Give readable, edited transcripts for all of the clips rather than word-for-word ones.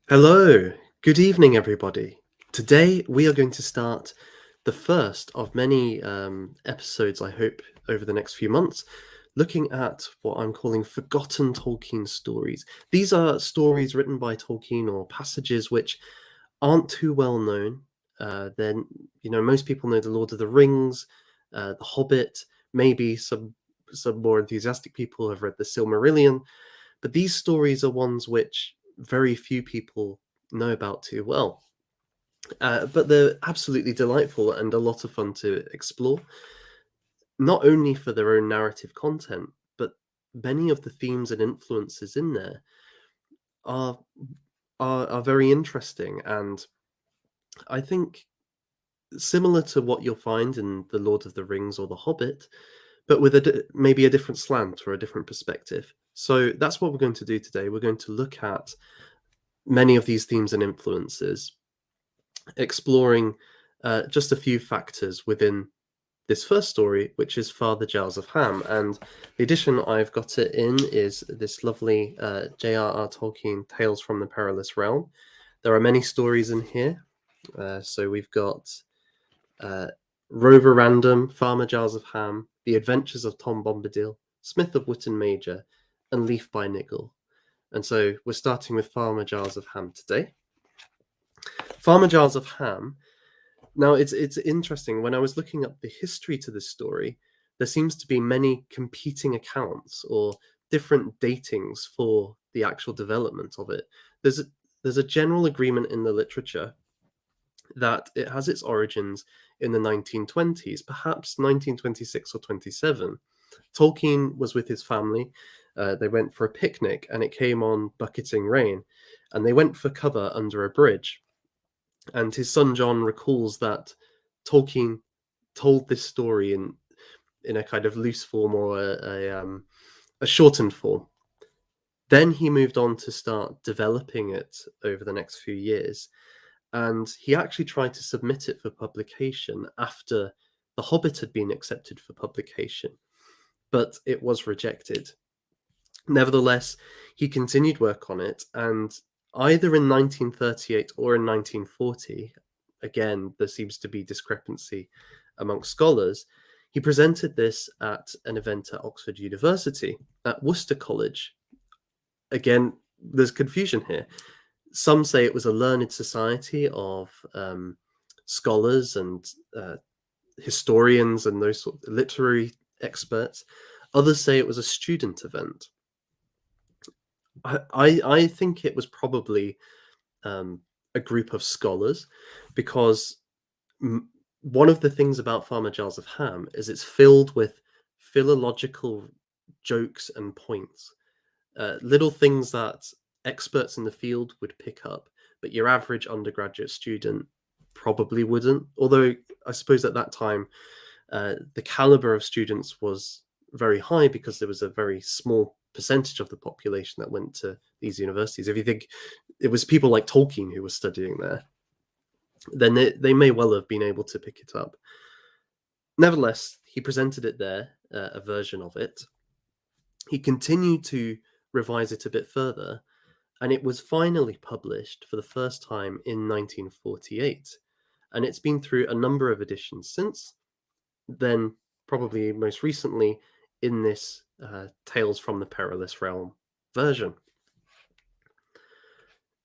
Hello, good evening, everybody. Today we are going to start the first of many episodes, I hope, over the next few months, looking at what I'm calling forgotten Tolkien stories. These are stories written by Tolkien or passages which aren't too well known. Then, most people know The Lord of the Rings, The Hobbit, maybe some more enthusiastic people have read The Silmarillion, but these stories are ones which very few people know about too well. But they're absolutely delightful and a lot of fun to explore, not only for their own narrative content, but many of the themes and influences in there are are very interesting, and I think similar to what you'll find in The Lord of the Rings or The Hobbit, but with maybe a different slant or a different perspective. So that's what we're going to do today. We're going to look at many of these themes and influences, exploring just a few factors within this first story, which is Father Giles of Ham. And the edition I've got it in is this lovely J.R.R. Tolkien Tales from the Perilous Realm. There are many stories in here. So we've got uh, Rover Random, Farmer Giles of Ham, The Adventures of Tom Bombadil, Smith of Witton Major, and Leaf by Niggle. And so we're starting with Farmer Giles of Ham today. Farmer Giles of Ham. Now it's interesting. When I was looking up the history to this story, there seems to be many competing accounts or different datings for the actual development of it. There's a, there's a general agreement in the literature that it has its origins in the 1920s, perhaps 1926 or 27. Tolkien was with his family. They went for a picnic and it came on bucketing rain, and they went for cover under a bridge. And his son John recalls that Tolkien told this story in a kind of loose form or a shortened form. Then he moved on to start developing it over the next few years, and he actually tried to submit it for publication after The Hobbit had been accepted for publication, but it was rejected. Nevertheless, he continued work on it, and either in 1938 or in 1940, again, there seems to be discrepancy amongst scholars, he presented this at an event at Oxford University. At Worcester College, again, there's confusion here. Some say it was a learned society of scholars and historians and those sort of literary experts. Others say it was a student event. I think it was probably a group of scholars, because one of the things about Farmer Giles of Ham is it's filled with philological jokes and points, little things that experts in the field would pick up, but your average undergraduate student probably wouldn't. Although I suppose at that time, the caliber of students was very high because there was a very small percentage of the population that went to these universities. If you think it was people like Tolkien who were studying there, then they may well have been able to pick it up. Nevertheless, he presented it there, a version of it. He continued to revise it a bit further, and it was finally published for the first time in 1948. And it's been through a number of editions since then, probably most recently in this Tales from the Perilous Realm version.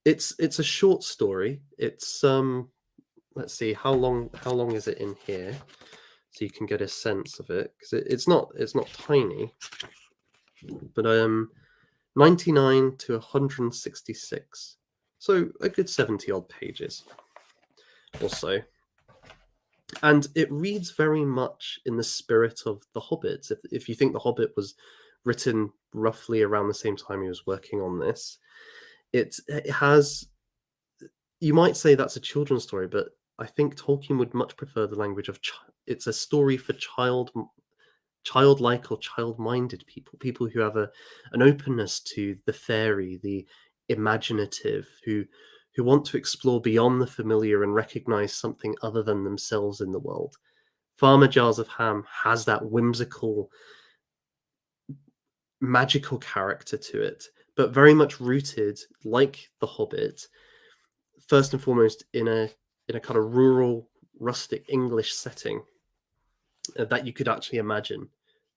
It's a short story. It's let's see, how long is it in here, so you can get a sense of it, because it's not tiny, but 99 to 166, so a good 70 odd pages or so. And it reads very much in the spirit of The Hobbit. If you think The Hobbit was written roughly around the same time he was working on this, it has, you might say that's a children's story, but I think Tolkien would much prefer the language of it's a story for childlike or child-minded people who have an openness to the fairy, the imaginative, who want to explore beyond the familiar and recognize something other than themselves in the world. Farmer Giles of Ham has that whimsical, magical character to it, but very much rooted, like The Hobbit, first and foremost in a kind of rural, rustic English setting that you could actually imagine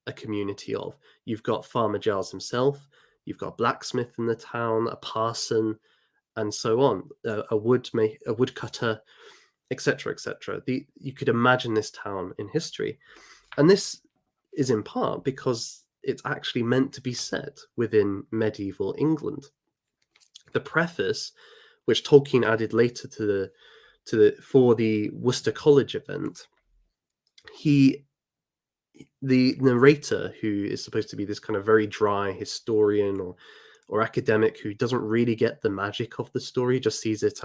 a community of. You've got Farmer Giles himself, you've got a blacksmith in the town, a parson, and so on, a woodcutter, etc., etc. You could imagine this town in history, and this is in part because it's actually meant to be set within medieval England. The preface, which Tolkien added later to the for the Worcester College event, he the narrator, who is supposed to be this kind of very dry historian or academic who doesn't really get the magic of the story, just sees it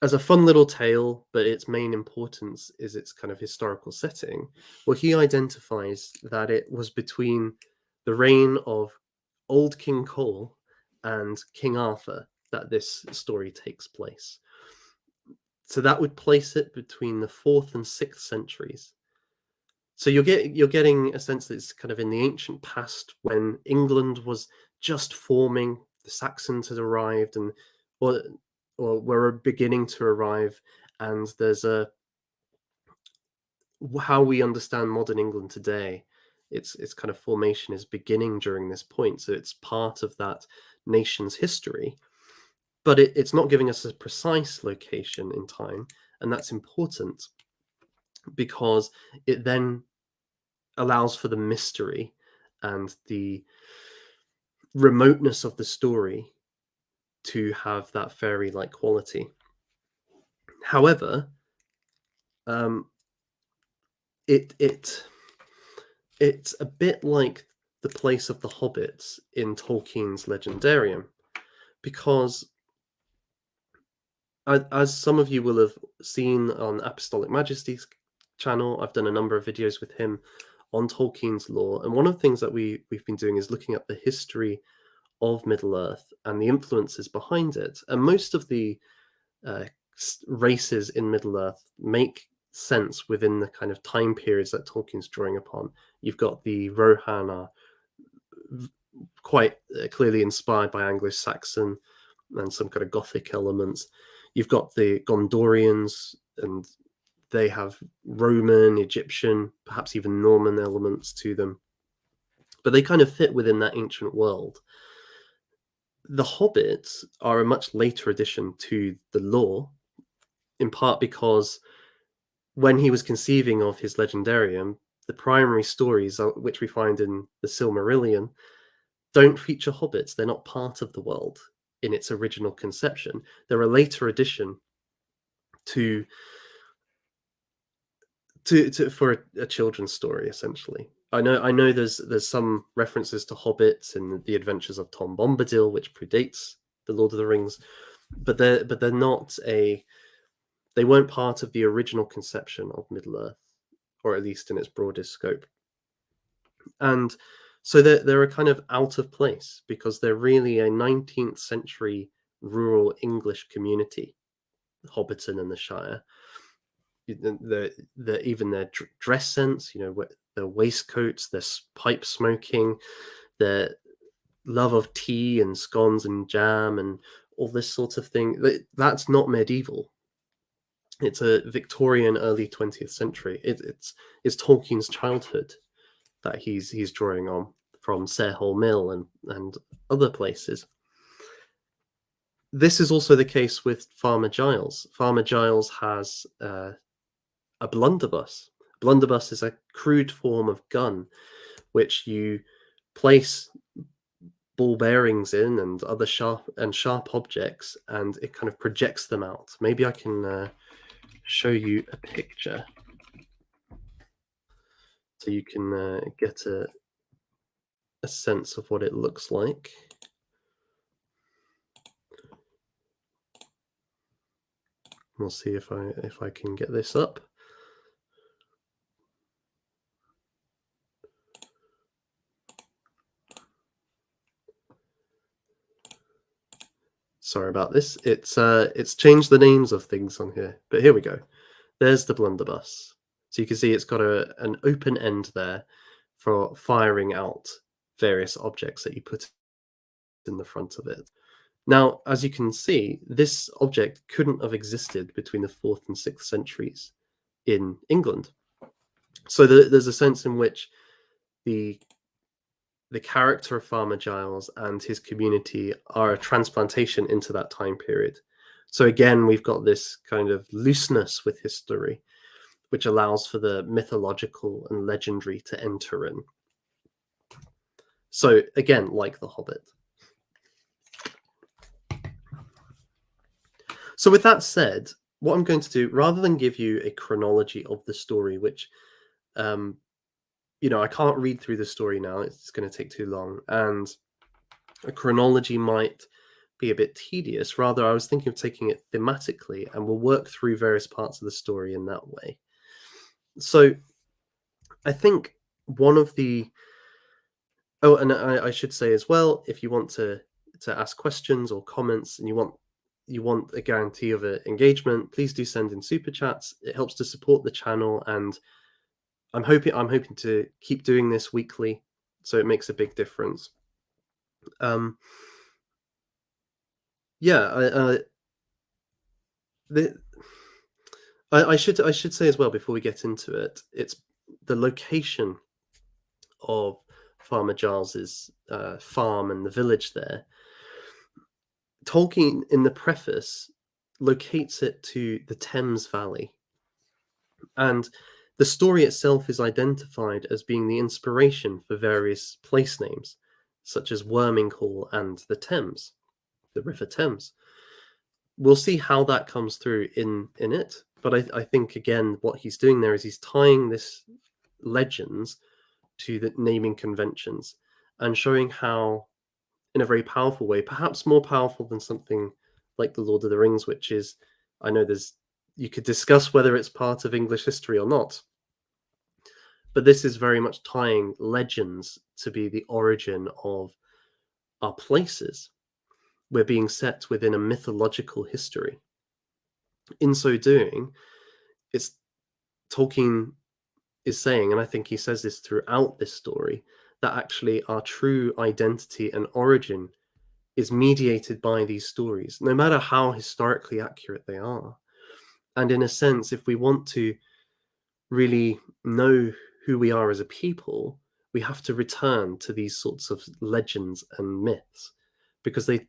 as a fun little tale, but its main importance is its kind of historical setting. Well, he identifies that it was between the reign of Old King Cole and King Arthur that this story takes place. So that would place it between the fourth and sixth centuries. So you're getting a sense that it's kind of in the ancient past when England was just forming, the Saxons had arrived and or or were beginning to arrive, and there's a how we understand modern England today. Its kind of formation is beginning during this point, so it's part of that nation's history. But it's not giving us a precise location in time, and that's important because it then allows for the mystery and the remoteness of the story to have that fairy-like quality. However, um, it it's a bit like the place of the hobbits in Tolkien's Legendarium, because as some of you will have seen on Apostolic Majesty's channel, I've done a number of videos with him on Tolkien's lore, and one of the things that we've been doing is looking at the history of Middle Earth and the influences behind it. And most of the uh, races in Middle Earth make sense within the kind of time periods that Tolkien's drawing upon. You've got the Rohan are quite clearly inspired by Anglo-Saxon and some kind of Gothic elements. You've got the Gondorians, and they have Roman, Egyptian, perhaps even Norman elements to them. But they kind of fit within that ancient world. The Hobbits are a much later addition to the lore, in part because when he was conceiving of his Legendarium, the primary stories, which we find in the Silmarillion, don't feature hobbits. They're not part of the world in its original conception. They're a later addition to for a children's story, essentially. I know there's some references to hobbits in the Adventures of Tom Bombadil, which predates the Lord of the Rings, but they're not a they weren't part of the original conception of Middle Earth, or at least in its broadest scope. And so they're a kind of out of place because they're really a 19th century rural English community, Hobbiton and the Shire. Even their dress sense, their waistcoats, their pipe smoking, their love of tea and scones and jam and all this sort of thing. That's not medieval. It's a Victorian, early 20th century. It's Tolkien's childhood that he's drawing on from Sarehole Mill and other places. This is also the case with Farmer Giles. Farmer Giles has a blunderbuss. Blunderbuss is a crude form of gun which you place ball bearings in and other sharp objects, and it kind of projects them out. Maybe I can show you a picture so you can get a sense of what it looks like. We'll see if I can get this up. Sorry about this. It's changed the names of things on here, but here we go. There's the blunderbuss. So you can see it's got an open end there for firing out various objects that you put in the front of it. Now, as you can see, this object couldn't have existed between the 4th and 6th centuries in England. So there's a sense in which the the character of Farmer Giles and his community are a transplantation into that time period. So again, we've got this kind of looseness with history, which allows for the mythological and legendary to enter in. So again, like The Hobbit. So with that said, what I'm going to do, rather than give you a chronology of the story, which um, I can't read through the story now, it's going to take too long, and a chronology might be a bit tedious. Rather, I was thinking of taking it thematically, and we'll work through various parts of the story in that way. So I think one of the and I should say as well, if you want to ask questions or comments, and you want a guarantee of engagement, please do send in super chats. It helps to support the channel, and I'm hoping to keep doing this weekly, so it makes a big difference. Um, yeah, the, I should say as well before we get into it, it's the location of Farmer Giles's farm and the village there. Tolkien, in the preface, locates it to the Thames Valley, and the story itself is identified as being the inspiration for various place names, such as Worminghall and the Thames, the River Thames. We'll see how that comes through in it, but I think again what he's doing there is he's tying this legends to the naming conventions and showing how, in a very powerful way, perhaps more powerful than something like the Lord of the Rings, which is, I know you could discuss whether it's part of English history or not, but this is very much tying legends to be the origin of our places. We're being set within a mythological history. In so doing, it's Tolkien is saying, and I think he says this throughout this story, that actually our true identity and origin is mediated by these stories, no matter how historically accurate they are. And in a sense, if we want to really know who we are as a people, we have to return to these sorts of legends and myths, because they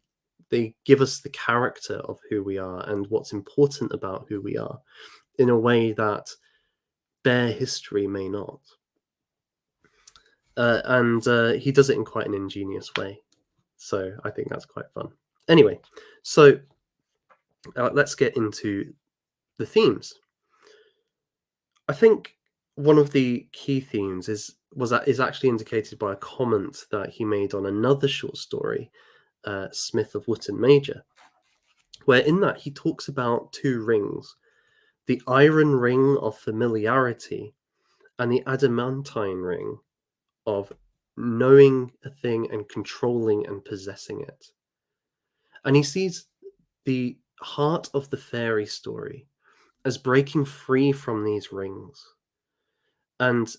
give us the character of who we are and what's important about who we are in a way that bare history may not. And he does it in quite an ingenious way. So I think that's quite fun. Anyway, so let's get into the themes. I think one of the key themes is actually indicated by a comment that he made on another short story, Smith of Wootton Major, where in that he talks about two rings, the iron ring of familiarity and the adamantine ring of knowing a thing and controlling and possessing it. And he sees the heart of the fairy story as breaking free from these rings and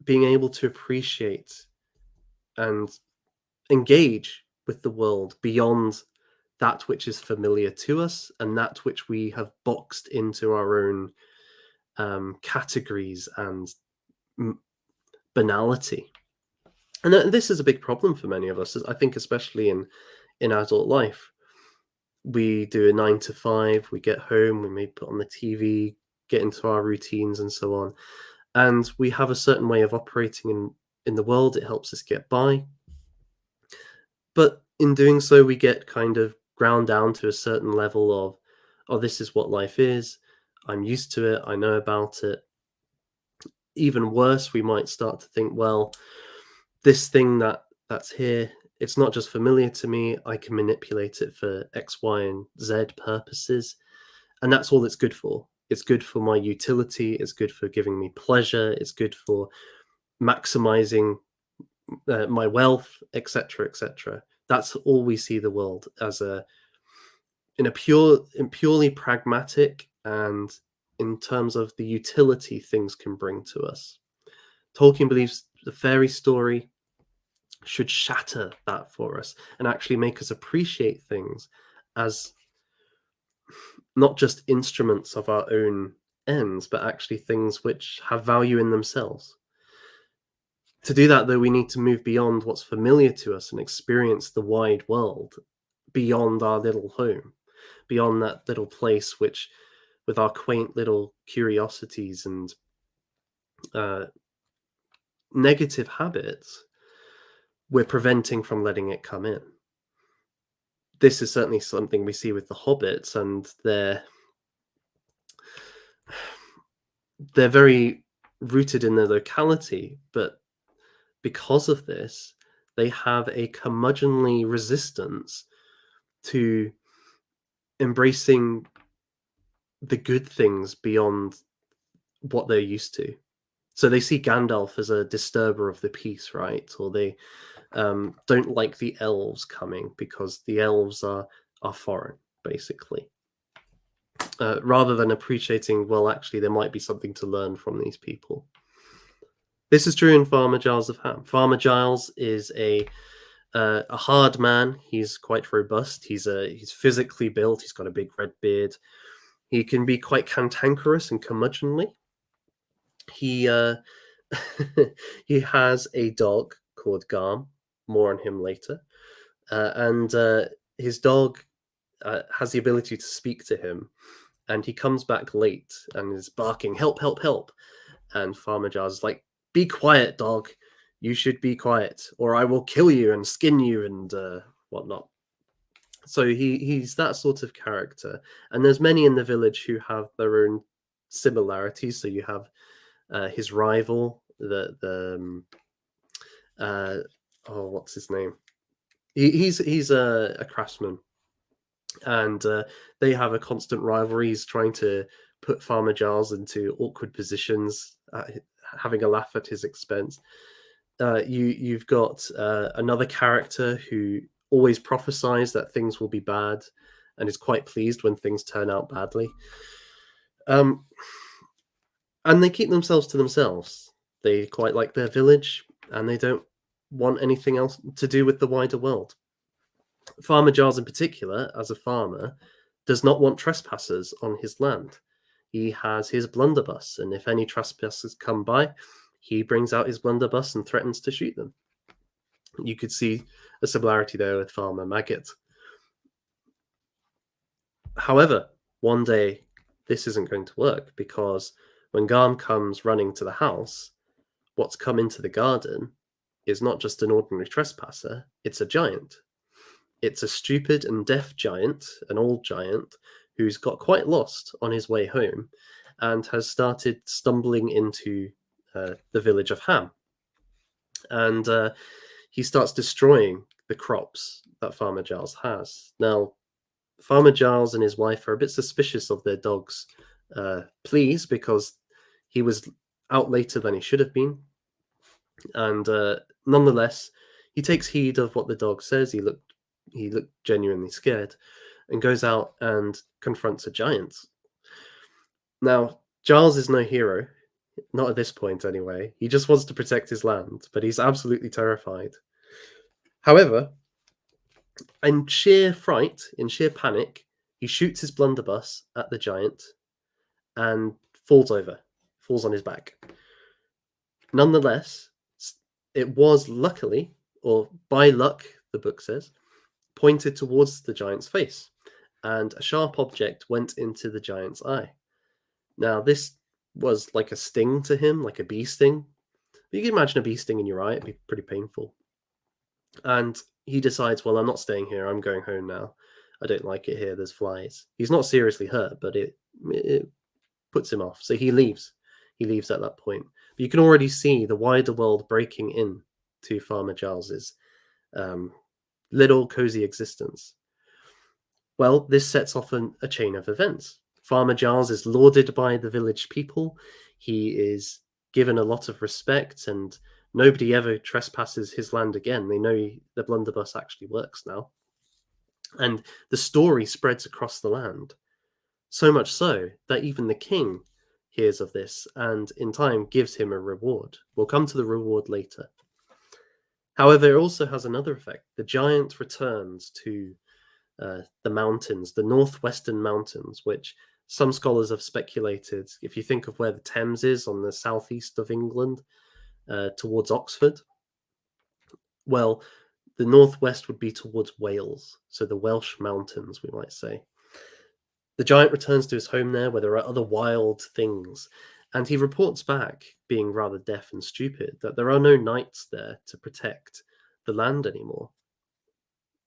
being able to appreciate and engage with the world beyond that which is familiar to us and that which we have boxed into our own categories and banality. And this is a big problem for many of us, I think, especially in adult life. We do a 9 to 5, we get home, we may put on the TV, get into our routines and so on. And we have a certain way of operating in the world. It helps us get by. But in doing so, we get kind of ground down to a certain level of, oh, this is what life is. I'm used to it. I know about it. Even worse, we might start to think, well, this thing that's here, it's not just familiar to me. I can manipulate it for X, Y, and Z purposes. And that's all it's good for. It's good for my utility. It's good for giving me pleasure. It's good for maximizing my wealth, etc., etc. That's all we see the world as in purely pragmatic and in terms of the utility things can bring to us. Tolkien believes the fairy story should shatter that for us and actually make us appreciate things as not just instruments of our own ends, but actually things which have value in themselves. To do that, though, we need to move beyond what's familiar to us and experience the wide world beyond our little home, beyond that little place which, with our quaint little curiosities and uh, negative habits, we're preventing from letting it come in. This is certainly something we see with the hobbits, and they're very rooted in their locality, but because of this, they have a curmudgeonly resistance to embracing the good things beyond what they're used to. So they see Gandalf as a disturber of the peace, right? Or they don't like the elves coming because the elves are foreign, basically. Rather than appreciating, well, actually, there might be something to learn from these people. This is true in Farmer Giles of Ham. Farmer Giles is a hard man. He's quite robust. He's physically built. He's got a big red beard. He can be quite cantankerous and curmudgeonly. He he has a dog called Garm. More on him later. And his dog has the ability to speak to him, and he comes back late and is barking, "Help! Help! Help!" And Farmer Giles is like, "Be quiet, dog. You should be quiet, or I will kill you and skin you and whatnot." So he's that sort of character, and there's many in the village who have their own similarities. So you have his rival, uh, oh, what's his name? He's a craftsman, and they have a constant rivalry. He's trying to put Farmer Giles into awkward positions, having a laugh at his expense. You've got another character who always prophesies that things will be bad, and is quite pleased when things turn out badly. Um, and they keep themselves to themselves. They quite like their village, and they don't want anything else to do with the wider world. Farmer Giles, in particular, as a farmer, does not want trespassers on his land. He has his blunderbuss, and if any trespassers come by, he brings out his blunderbuss and threatens to shoot them. You could see a similarity there with Farmer Maggot. However, one day this isn't going to work because when Garm comes running to the house, what's come into the garden is not just an ordinary trespasser, it's a giant. It's a stupid and deaf giant, an old giant, who's got quite lost on his way home and has started stumbling into the village of Ham. And he starts destroying the crops that Farmer Giles has. Now, Farmer Giles and his wife are a bit suspicious of their dog's pleas because he was out later than he should have been. And nonetheless, he takes heed of what the dog says. He looked genuinely scared and goes out and confronts a giant. Now, Giles is no hero, not at this point anyway. He just wants to protect his land, but he's absolutely terrified. However, in sheer fright, in sheer panic, he shoots his blunderbuss at the giant and falls over, falls on his back. Nonetheless, it was luckily, or by luck, the book says, pointed towards the giant's face, and a sharp object went into the giant's eye. Now, this was like a sting to him, like a bee sting. But you can imagine a bee sting in your eye, it'd be pretty painful. And he decides, well, I'm not staying here, I'm going home now. I don't like it here, there's flies. He's not seriously hurt, but it puts him off. So he leaves. He leaves at that point. But you can already see the wider world breaking in to Farmer Giles's little cozy existence. Well, this sets off a chain of events. Farmer Giles is lauded by the village people. He is given a lot of respect, and nobody ever trespasses his land again. They know the blunderbuss actually works now. And the story spreads across the land. So much so that even the king hears of this and in time gives him a reward. We'll come to the reward later. However, it also has another effect. The giant returns to the mountains, the northwestern mountains, which some scholars have speculated, if you think of where the Thames is on the southeast of England, towards Oxford, well, the northwest would be towards Wales, so the Welsh mountains, we might say. The giant returns to his home there, where there are other wild things, and he reports back, being rather deaf and stupid, that there are no knights there to protect the land anymore.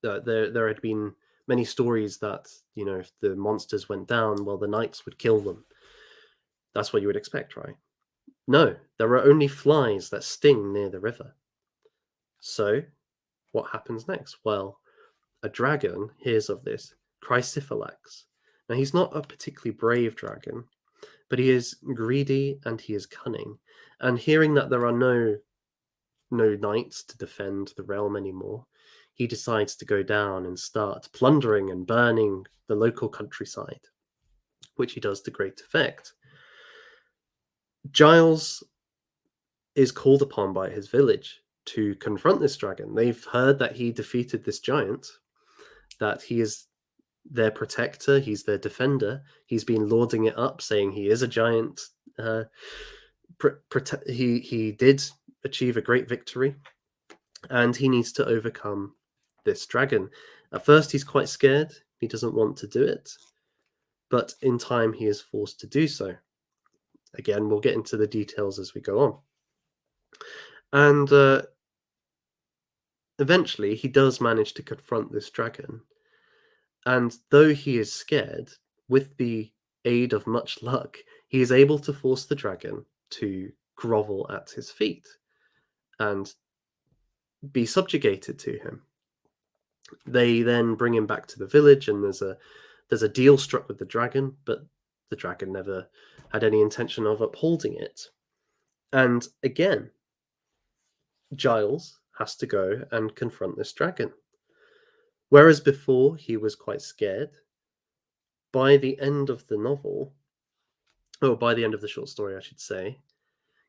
There had been many stories that, if the monsters went down, well, the knights would kill them. That's what you would expect, right? No, there are only flies that sting near the river. So, what happens next? Well, a dragon hears of this, Chrysiphilax. Now, he's not a particularly brave dragon, but he is greedy and he is cunning. And hearing that there are no knights to defend the realm anymore, he decides to go down and start plundering and burning the local countryside, which he does to great effect. Giles is called upon by his village to confront this dragon. They've heard that he defeated this giant, that he is their protector, he's their defender. He's been lauding it up, saying he is a giant. He did achieve a great victory, and he needs to overcome this dragon. At first, he's quite scared. He doesn't want to do it, but in time, he is forced to do so. Again, we'll get into the details as we go on. And eventually, he does manage to confront this dragon. And though he is scared, with the aid of much luck, he is able to force the dragon to grovel at his feet and be subjugated to him. They then bring him back to the village, and there's a deal struck with the dragon, but the dragon never had any intention of upholding it. And again, Giles has to go and confront this dragon. Whereas before he was quite scared, by the end of the novel, or by the end of the short story, I should say,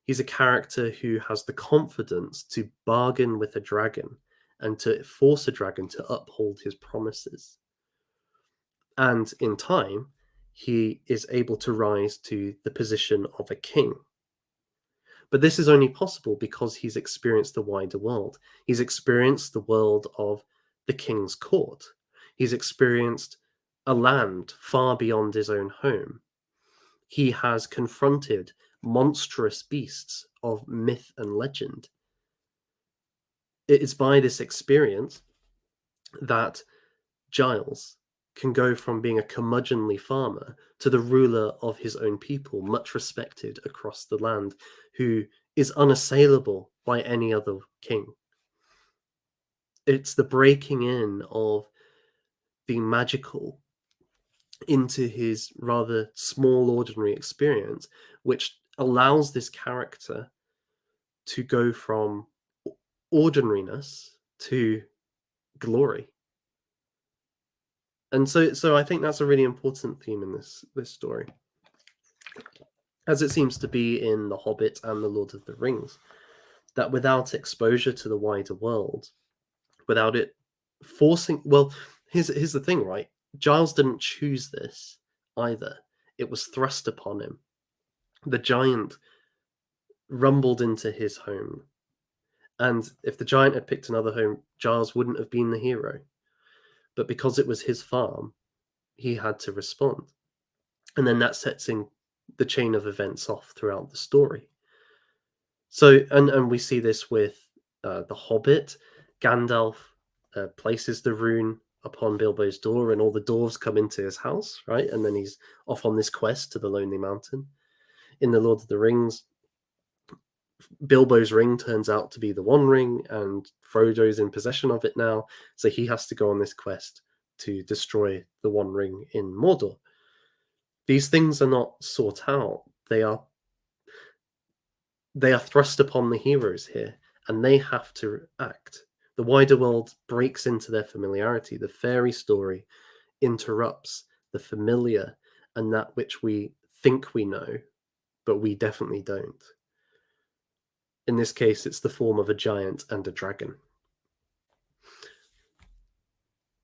he's a character who has the confidence to bargain with a dragon and to force a dragon to uphold his promises. And in time, he is able to rise to the position of a king. But this is only possible because he's experienced the wider world. He's experienced the world of the king's court. He's experienced a land far beyond his own home. He has confronted monstrous beasts of myth and legend. It is by this experience that Giles can go from being a curmudgeonly farmer to the ruler of his own people, much respected across the land, who is unassailable by any other king. It's the breaking in of the magical into his rather small, ordinary experience, which allows this character to go from ordinariness to glory. And so I think that's a really important theme in this story, as it seems to be in The Hobbit and The Lord of the Rings, that without exposure to the wider world, without it forcing, well, here's the thing, right? Giles didn't choose this either. It was thrust upon him. The giant rumbled into his home, and if the giant had picked another home, Giles wouldn't have been the hero. But because it was his farm, he had to respond. And then that sets in the chain of events off throughout the story. So, and we see this with The Hobbit. Gandalf places the rune upon Bilbo's door, and all the dwarves come into his house, right? And then he's off on this quest to the Lonely Mountain. In The Lord of the Rings, Bilbo's ring turns out to be the One Ring, and Frodo's in possession of it now, so he has to go on this quest to destroy the One Ring in Mordor. These things are not sought out; they are thrust upon the heroes here, and they have to act. The wider world breaks into their familiarity. The fairy story interrupts the familiar and that which we think we know, but we definitely don't. In this case, it's the form of a giant and a dragon.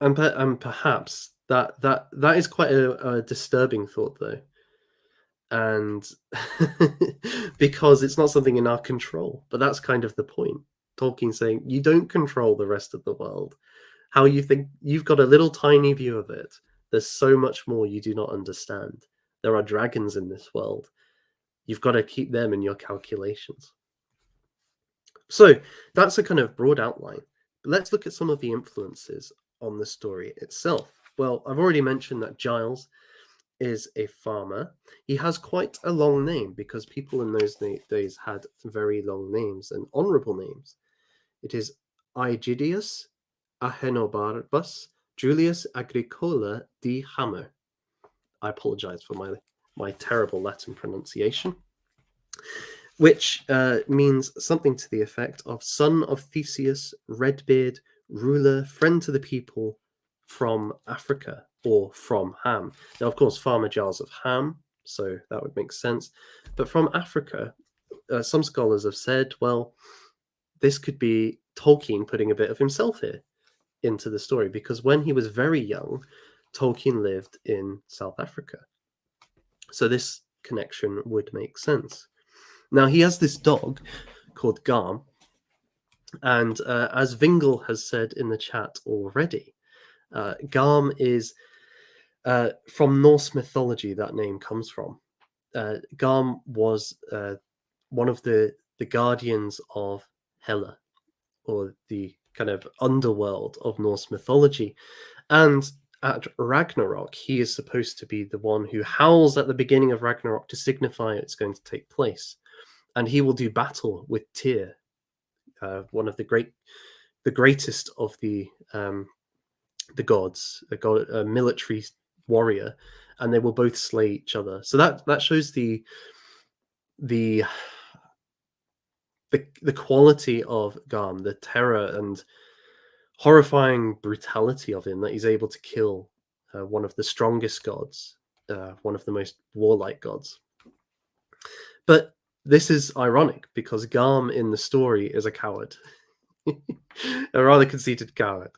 And perhaps that is quite a disturbing thought, though, and because it's not something in our control. But that's kind of the point. Tolkien saying you don't control the rest of the world. How you think you've got a little tiny view of it. There's so much more you do not understand. There are dragons in this world. You've got to keep them in your calculations. So that's a kind of broad outline. But let's look at some of the influences on the story itself. Well, I've already mentioned that Giles is a farmer. He has quite a long name because people in those days had very long names and honourable names. It is Aegidius Ahenobarbus Julius Agricola de Hammer. I apologise for my terrible Latin pronunciation, which means something to the effect of son of Theseus, Redbeard, ruler, friend to the people from Africa or from Ham. Now, of course, Farmer Giles of Ham, so that would make sense. But from Africa, some scholars have said, well, this could be Tolkien putting a bit of himself here into the story because when he was very young, Tolkien lived in South Africa. So this connection would make sense. Now, he has this dog called Garm, and as Vingle has said in the chat already, Garm is from Norse mythology, that name comes from. Garm was one of the guardians of Hela, or the kind of underworld of Norse mythology. And at Ragnarok, he is supposed to be the one who howls at the beginning of Ragnarok to signify it's going to take place. And he will do battle with Tyr, one of the greatest of the gods, a military warrior, and they will both slay each other. So that shows the quality of Garm, the terror and horrifying brutality of him, that he's able to kill one of the strongest gods, one of the most warlike gods. But this is ironic because Garm in the story is a coward, a rather conceited coward.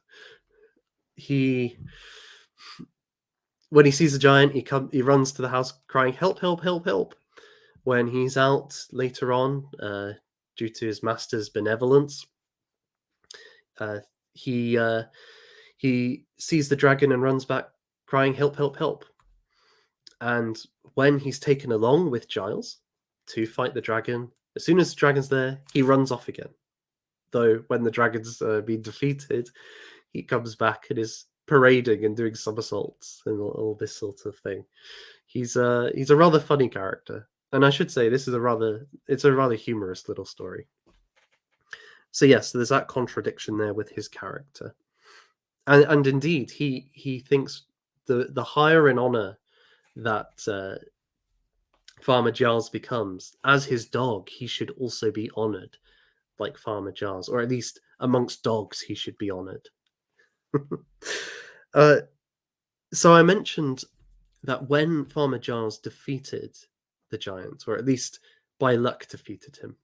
When he sees a giant, he runs to the house crying, "Help! Help! Help! Help!" When he's out later on, due to his master's benevolence, he sees the dragon and runs back crying, "Help! Help! Help!" And when he's taken along with Giles to fight the dragon, as soon as the dragon's there, he runs off again. Though when the dragon's been defeated, he comes back and is parading and doing somersaults and all this sort of thing. He's a rather funny character, and I should say it's a rather humorous little story. So yes, there's that contradiction there with his character, and indeed he thinks the higher in honor that Farmer Giles becomes as his dog, he should also be honored like Farmer Giles, or at least amongst dogs, he should be honored. So I mentioned that when Farmer Giles defeated the giant, or at least by luck defeated him,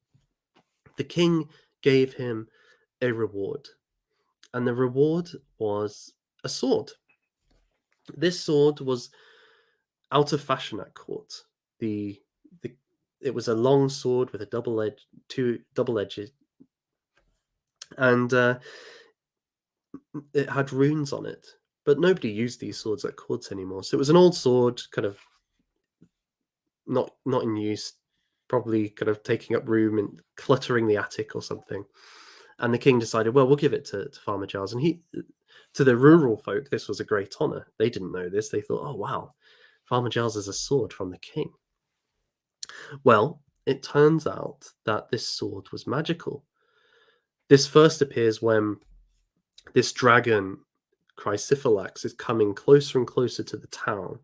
the king gave him a reward, and the reward was a sword. This sword was out of fashion at court. It was a long sword with two double edges, and it had runes on it. But nobody used these swords at courts anymore. So it was an old sword, kind of not in use, probably kind of taking up room and cluttering the attic or something. And the king decided, well, we'll give it to Farmer Giles. And to the rural folk, this was a great honor. They didn't know this. They thought, oh wow, Farmer Giles is a sword from the king. Well, it turns out that this sword was magical. This first appears when this dragon, Chrysiphilax, is coming closer and closer to the town,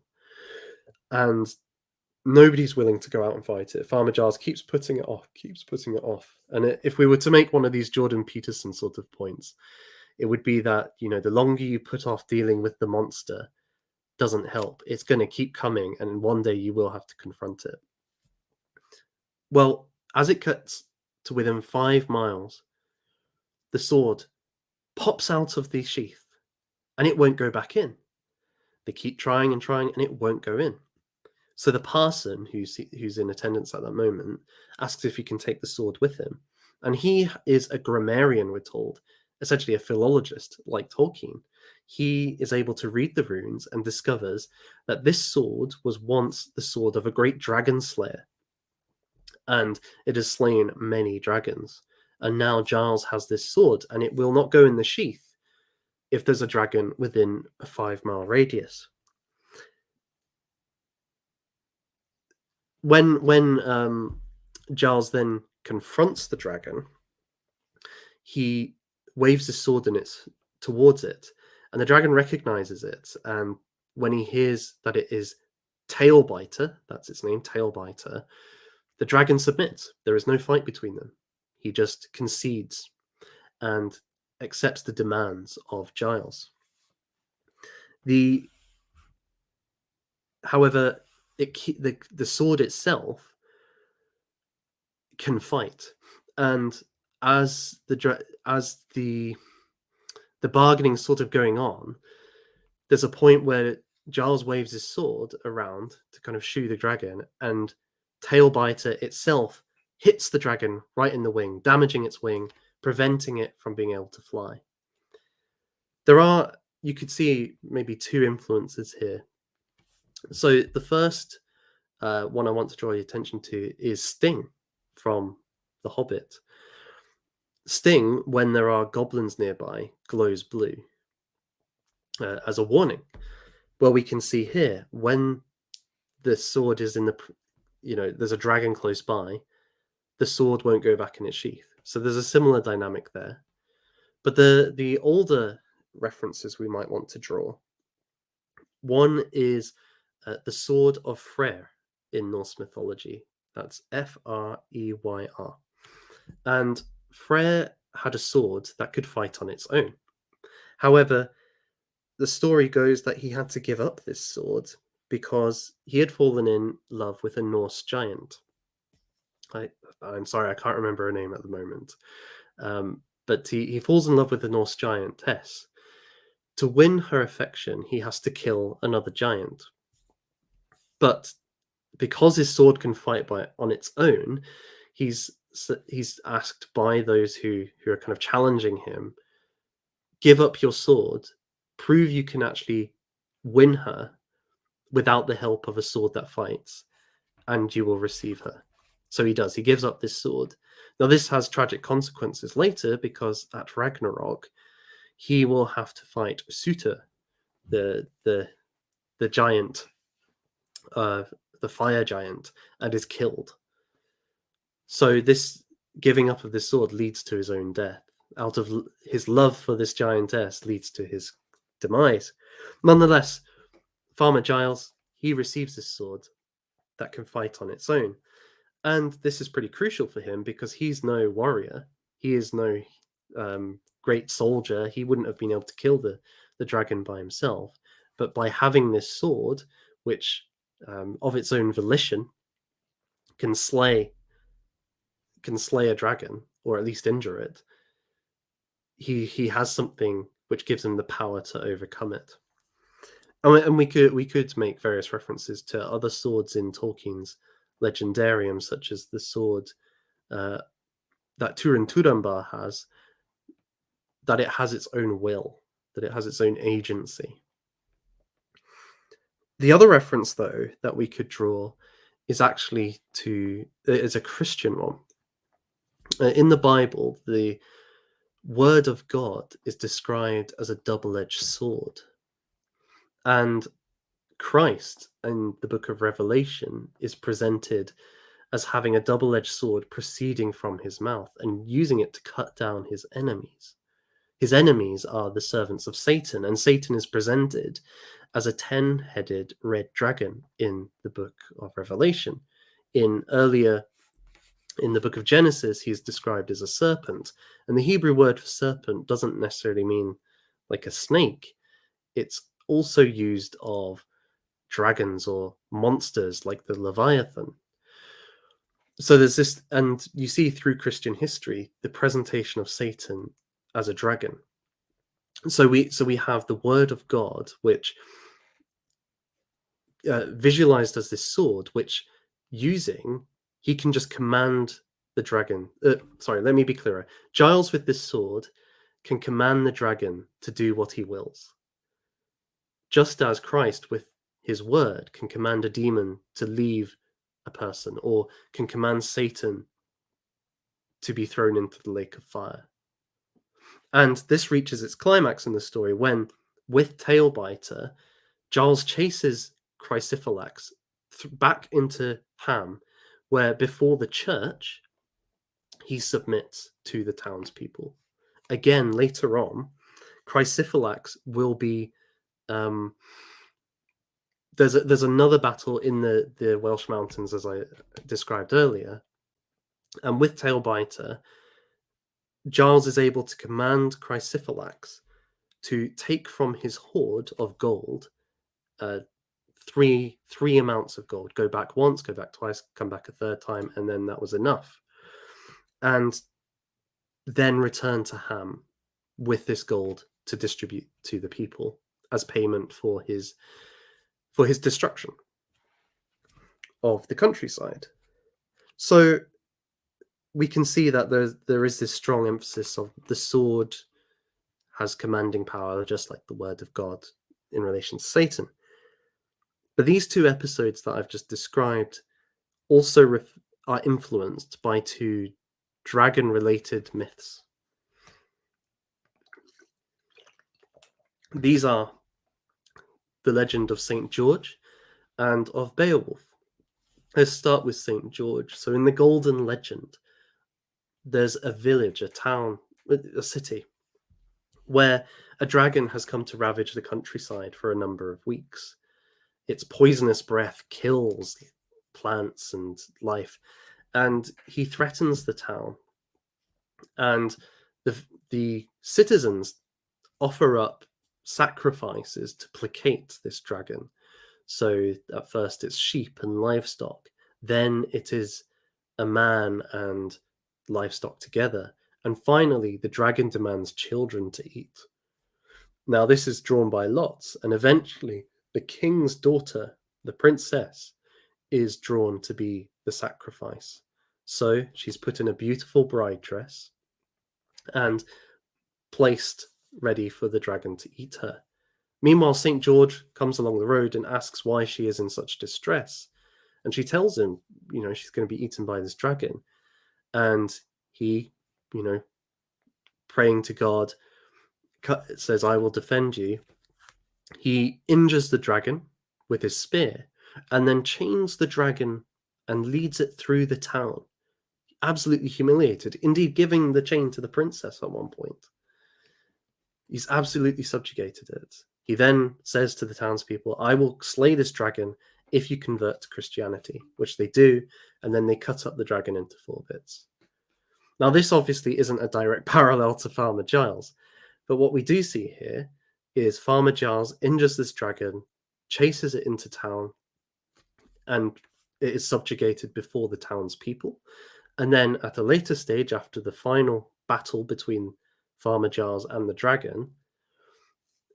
and nobody's willing to go out and fight it. Farmer Giles keeps putting it off. And if we were to make one of these Jordan Peterson sort of points, it would be that, the longer you put off dealing with the monster doesn't help. It's going to keep coming, and one day you will have to confront it. Well, as it cuts to within 5 miles, the sword pops out of the sheath, and it won't go back in. They keep trying and trying, and it won't go in. So the parson who's in attendance at that moment asks if he can take the sword with him, and he is a grammarian, we're told, essentially a philologist like Tolkien. He is able to read the runes and discovers that this sword was once the sword of a great dragon slayer, and it has slain many dragons. And now Giles has this sword, and it will not go in the sheath if there's a dragon within a 5 mile radius. When Giles then confronts the dragon, he waves his sword towards it, and the dragon recognizes it. And when he hears that it is Tailbiter, that's its name, Tailbiter, the dragon submits. There is no fight between them. He just concedes and accepts the demands of Giles. However, the sword itself can fight, and as the bargaining sort of going on, there's a point where Giles waves his sword around to kind of shoo the dragon, and Tailbiter itself hits the dragon right in the wing, damaging its wing, preventing it from being able to fly. You could see maybe two influences here. So the first one I want to draw your attention to is Sting from The Hobbit. Sting, when there are goblins nearby, glows blue as a warning. Well, we can see here when the sword is there's a dragon close by, the sword won't go back in its sheath. So there's a similar dynamic there. But the older references we might want to draw, one is the sword of Freyr in Norse mythology. That's Freyr. And Freyr had a sword that could fight on its own. However, the story goes that he had to give up this sword because he had fallen in love with a Norse giant. I'm sorry, I can't remember her name at the moment. But he falls in love with the Norse giantess. To win her affection, he has to kill another giant. But because his sword can fight on its own, he's asked by those who are kind of challenging him, give up your sword, prove you can actually win her without the help of a sword that fights, and you will receive her. So he does. He gives up this sword. Now, this has tragic consequences later because at Ragnarok, he will have to fight Suta, the giant, the fire giant, and is killed. So this giving up of this sword leads to his own death. Out of his love for this giantess leads to his demise. Nonetheless, Farmer Giles, he receives this sword that can fight on its own. And this is pretty crucial for him because he's no warrior. He is no great soldier. He wouldn't have been able to kill the dragon by himself. But by having this sword, which of its own volition can slay a dragon, or at least injure it, he has something which gives him the power to overcome it. And we could make various references to other swords in Tolkien's legendarium, such as the sword that Turin Turambar has, that it has its own will, that it has its own agency. The other reference, though, that we could draw is actually is a Christian one. In the Bible, the Word of God is described as a double-edged sword. And Christ in the book of Revelation is presented as having a double-edged sword proceeding from his mouth and using it to cut down his enemies. His enemies are the servants of Satan, and Satan is presented as a 10-headed red dragon in the book of Revelation. In the book of Genesis, he is described as a serpent, and the Hebrew word for serpent doesn't necessarily mean like a snake. It's also used of dragons or monsters like the Leviathan. So there's this, and you see through Christian history the presentation of Satan as a dragon. So we have the word of God, which visualized as this sword, which using he can just command the dragon. Sorry, let me be clearer. Giles with this sword can command the dragon to do what he wills, just as Christ with his word can command a demon to leave a person, or can command Satan to be thrown into the lake of fire. And this reaches its climax in the story when, with Tailbiter, Giles chases Chrysiphilax back into Ham, where before the church, he submits to the townspeople. Again, later on, Chrysiphilax will be. There's another battle in the Welsh mountains, as I described earlier, and with Tailbiter, Giles is able to command Chrysiphilax to take from his hoard of gold uh, three amounts of gold. Go back once, go back twice, come back a third time, and then that was enough. And then return to Ham with this gold to distribute to the people as payment for his destruction of the countryside. So we can see that there is this strong emphasis of the sword has commanding power, just like the word of God in relation to Satan. But these two episodes that I've just described also are influenced by two dragon-related myths. These are the legend of St. George and of Beowulf. Let's start with St. George. So in the Golden Legend, there's a village, a town, a city, where a dragon has come to ravage the countryside for a number of weeks. Its poisonous breath kills plants and life, and he threatens the town. And the citizens offer up sacrifices to placate this dragon. So at first it's sheep and livestock, then it is a man and livestock together, and finally the dragon demands children to eat. Now this is drawn by lots, and eventually the king's daughter, the princess, is drawn to be the sacrifice. So she's put in a beautiful bride dress and placed ready for the dragon to eat her. Meanwhile, St. George comes along the road and asks why she is in such distress. And she tells him, she's going to be eaten by this dragon. And he, praying to God, says, I will defend you. He injures the dragon with his spear and then chains the dragon and leads it through the town. Absolutely humiliated, indeed giving the chain to the princess at one point. He's absolutely subjugated it. He then says to the townspeople, I will slay this dragon if you convert to Christianity, which they do, and then they cut up the dragon into 4 bits. Now, this obviously isn't a direct parallel to Farmer Giles, but what we do see here is Farmer Giles injures this dragon, chases it into town, and it is subjugated before the townspeople. And then at a later stage, after the final battle between Farmer Giles and the dragon,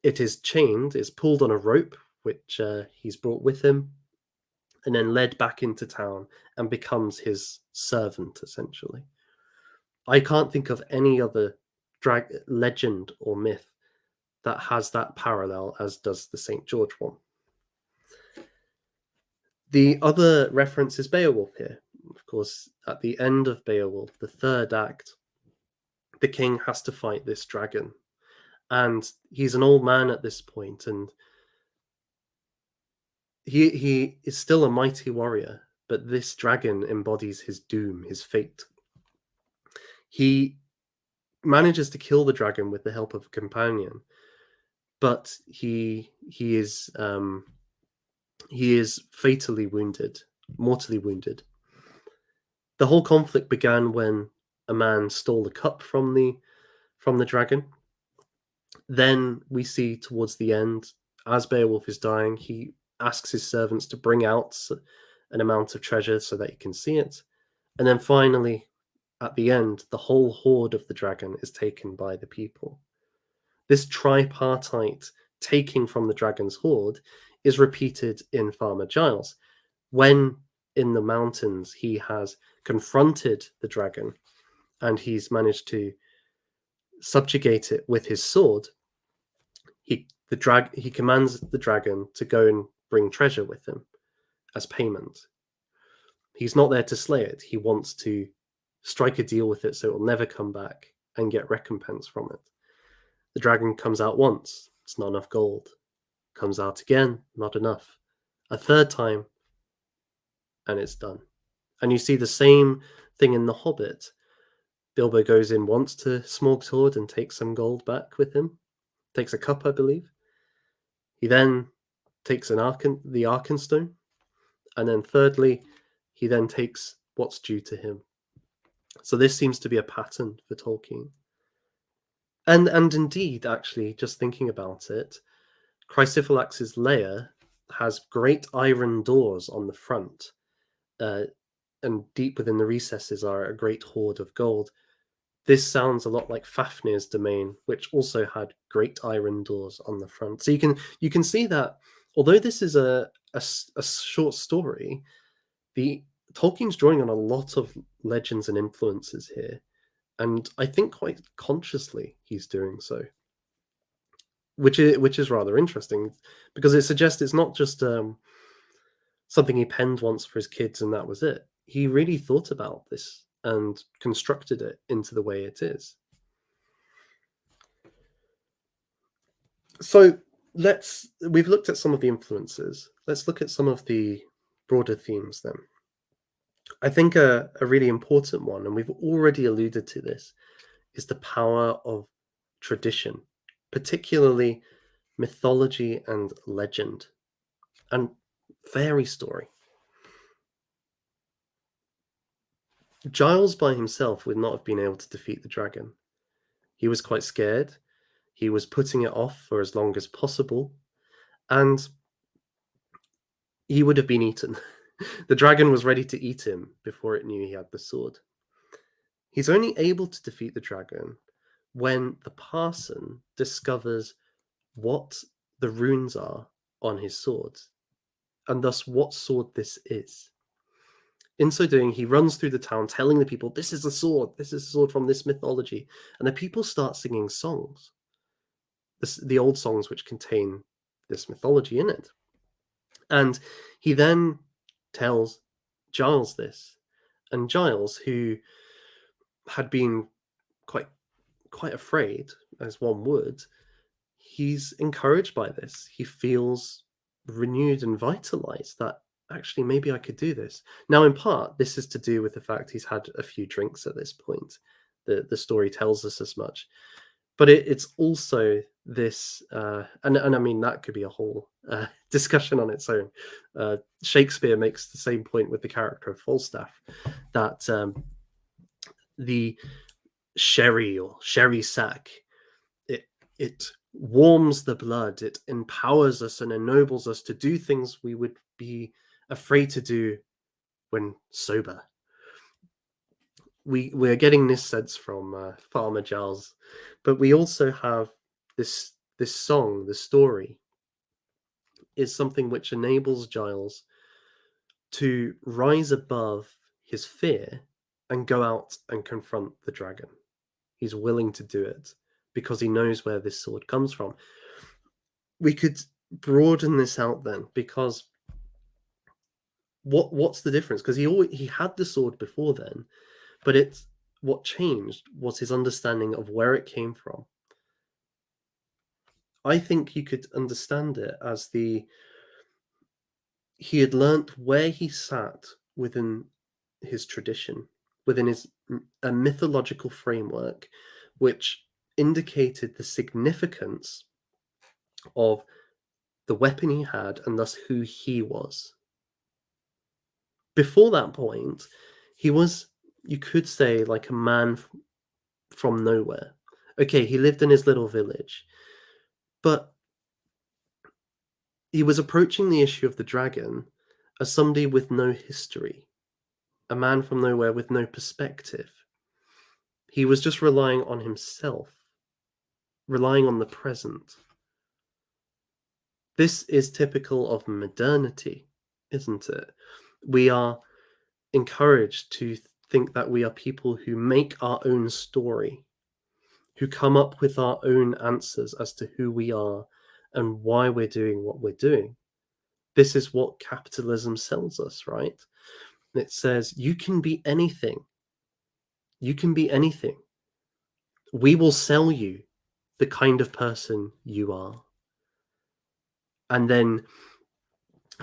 it is chained, it's pulled on a rope, which he's brought with him, and then led back into town and becomes his servant, essentially. I can't think of any other legend or myth that has that parallel as does the St. George one. The other reference is Beowulf here. Of course, at the end of Beowulf, the 3rd act, the king has to fight this dragon. And he's an old man at this point, and he is still a mighty warrior, but this dragon embodies his doom, his fate. He manages to kill the dragon with the help of a companion, but he is fatally wounded, mortally wounded. The whole conflict began when a man stole the cup from the dragon. Then we see towards the end, as Beowulf is dying, he asks his servants to bring out an amount of treasure so that he can see it. And then finally, at the end, the whole hoard of the dragon is taken by the people. This tripartite taking from the dragon's hoard is repeated in Farmer Giles. When in the mountains he has confronted the dragon and he's managed to subjugate it with his sword, he commands the dragon to go and bring treasure with him as payment. He's not there to slay it. He wants to strike a deal with it so it will never come back and get recompense from it. The dragon comes out once, it's not enough gold. Comes out again, not enough. A third time, and it's done. And you see the same thing in The Hobbit. Bilbo goes in once to Smaug and takes some gold back with him. Takes a cup, I believe. He then takes the Arkenstone. And then thirdly, he then takes what's due to him. So this seems to be a pattern for Tolkien. And indeed, actually, just thinking about it, Chrysiphylax's lair has great iron doors on the front, and deep within the recesses are a great hoard of gold. This sounds a lot like Fafnir's domain, which also had great iron doors on the front. So you can see that although this is a short story, the Tolkien's drawing on a lot of legends and influences here, and I think quite consciously he's doing so, which is rather interesting because it suggests it's not just something he penned once for his kids and that was it. He really thought about this and constructed it into the way it is. So we've looked at some of the influences. Let's look at some of the broader themes then. I think a really important one, and we've already alluded to this, is the power of tradition, particularly mythology and legend and fairy story. Giles by himself would not have been able to defeat the dragon. He was quite scared. He was putting it off for as long as possible, and he would have been eaten. The dragon was ready to eat him before it knew he had the sword. He's only able to defeat the dragon when the parson discovers what the runes are on his sword, and thus what sword this is. In so doing, he runs through the town telling the people, this is a sword from this mythology. And the people start singing songs, the old songs which contain this mythology in it. And he then tells Giles this. And Giles, who had been quite afraid, as one would, he's encouraged by this. He feels renewed and vitalized that actually maybe I could do this. Now, in part, this is to do with the fact he's had a few drinks at this point. The story tells us as much. But it's also this, and I mean, that could be a whole discussion on its own. Shakespeare makes the same point with the character of Falstaff, that the sherry or sherry sack, it warms the blood, it empowers us and ennobles us to do things we would be afraid to do when sober. We're getting this sense from Farmer Giles, but we also have this song, the story, is something which enables Giles to rise above his fear and go out and confront the dragon. He's willing to do it because he knows where this sword comes from. We could broaden this out then, because what's the difference? Because he had the sword before then, but what changed was his understanding of where it came from. I think you could understand it as he had learnt where he sat within his tradition, within a mythological framework, which indicated the significance of the weapon he had and thus who he was. Before that point, he was, you could say, like a man from nowhere. Okay, he lived in his little village, but he was approaching the issue of the dragon as somebody with no history, a man from nowhere with no perspective. He was just relying on himself, relying on the present. This is typical of modernity, isn't it? We are encouraged to think that we are people who make our own story, who come up with our own answers as to who we are and why we're doing what we're doing. This is what capitalism sells us, right? It says, you can be anything. You can be anything. We will sell you the kind of person you are. And then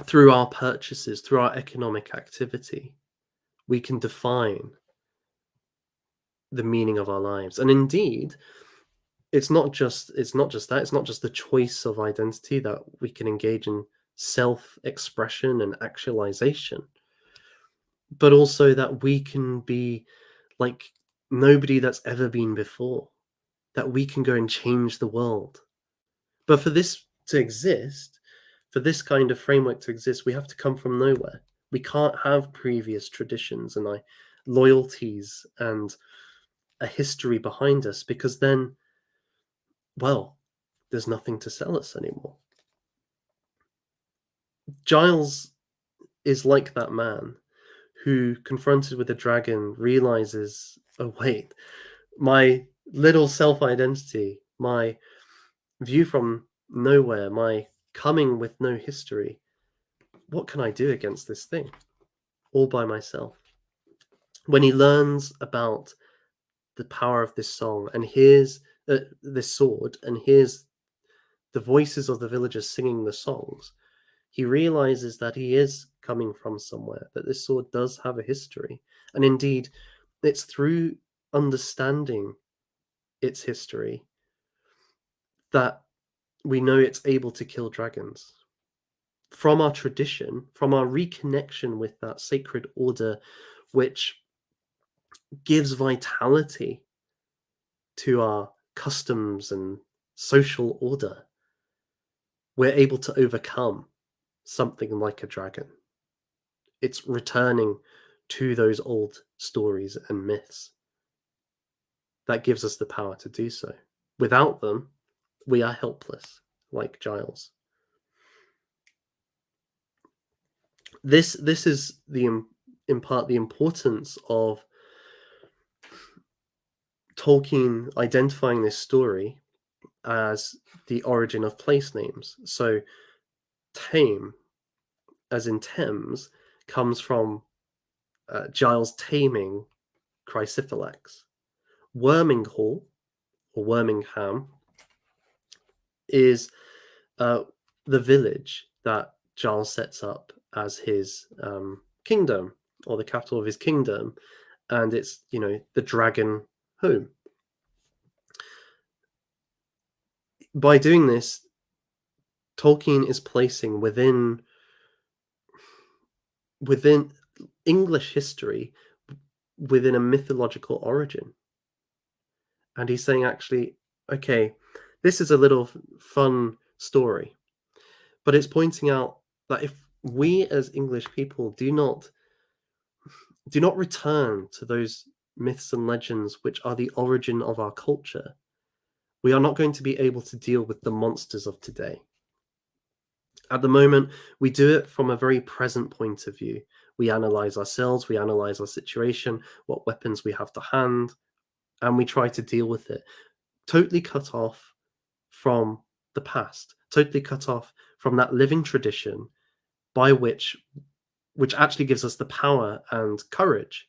through our purchases, through our economic activity, we can define the meaning of our lives. And indeed, it's not just that, it's not just the choice of identity that we can engage in self-expression and actualization, but also that we can be like nobody that's ever been before, that we can go and change the world. But for this to exist, for this kind of framework to exist, we have to come from nowhere. We can't have previous traditions and loyalties and a history behind us, because then, well, there's nothing to sell us anymore. Giles is like that man who, confronted with a dragon, realizes, oh, wait, my little self identity, my view from nowhere, my coming with no history, what can I do against this thing all by myself? When he learns about the power of this song and hears this sword and hears the voices of the villagers singing the songs, he realizes that he is coming from somewhere, that this sword does have a history. And indeed, it's through understanding its history that we know it's able to kill dragons. From our tradition, from our reconnection with that sacred order, which gives vitality to our customs and social order, we're able to overcome something like a dragon. It's returning to those old stories and myths that gives us the power to do so. Without them, we are helpless, like Giles. This is in part the importance of Tolkien identifying this story as the origin of place names. So tame, as in Thames, comes from Giles taming Chrysiphylax. Worminghall, or Wormingham, is the village that Giles sets up as his kingdom, or the capital of his kingdom, and it's, the dragon home. By doing this, Tolkien is placing within English history, within a mythological origin. And he's saying, actually, okay, this is a little fun story, but it's pointing out that if we as English people do not return to those myths and legends which are the origin of our culture, we are not going to be able to deal with the monsters of today. At the moment, we do it from a very present point of view. We analyze ourselves, we analyze our situation, what weapons we have to hand, and we try to deal with it. Totally cut off from the past, totally cut off from that living tradition by which actually gives us the power and courage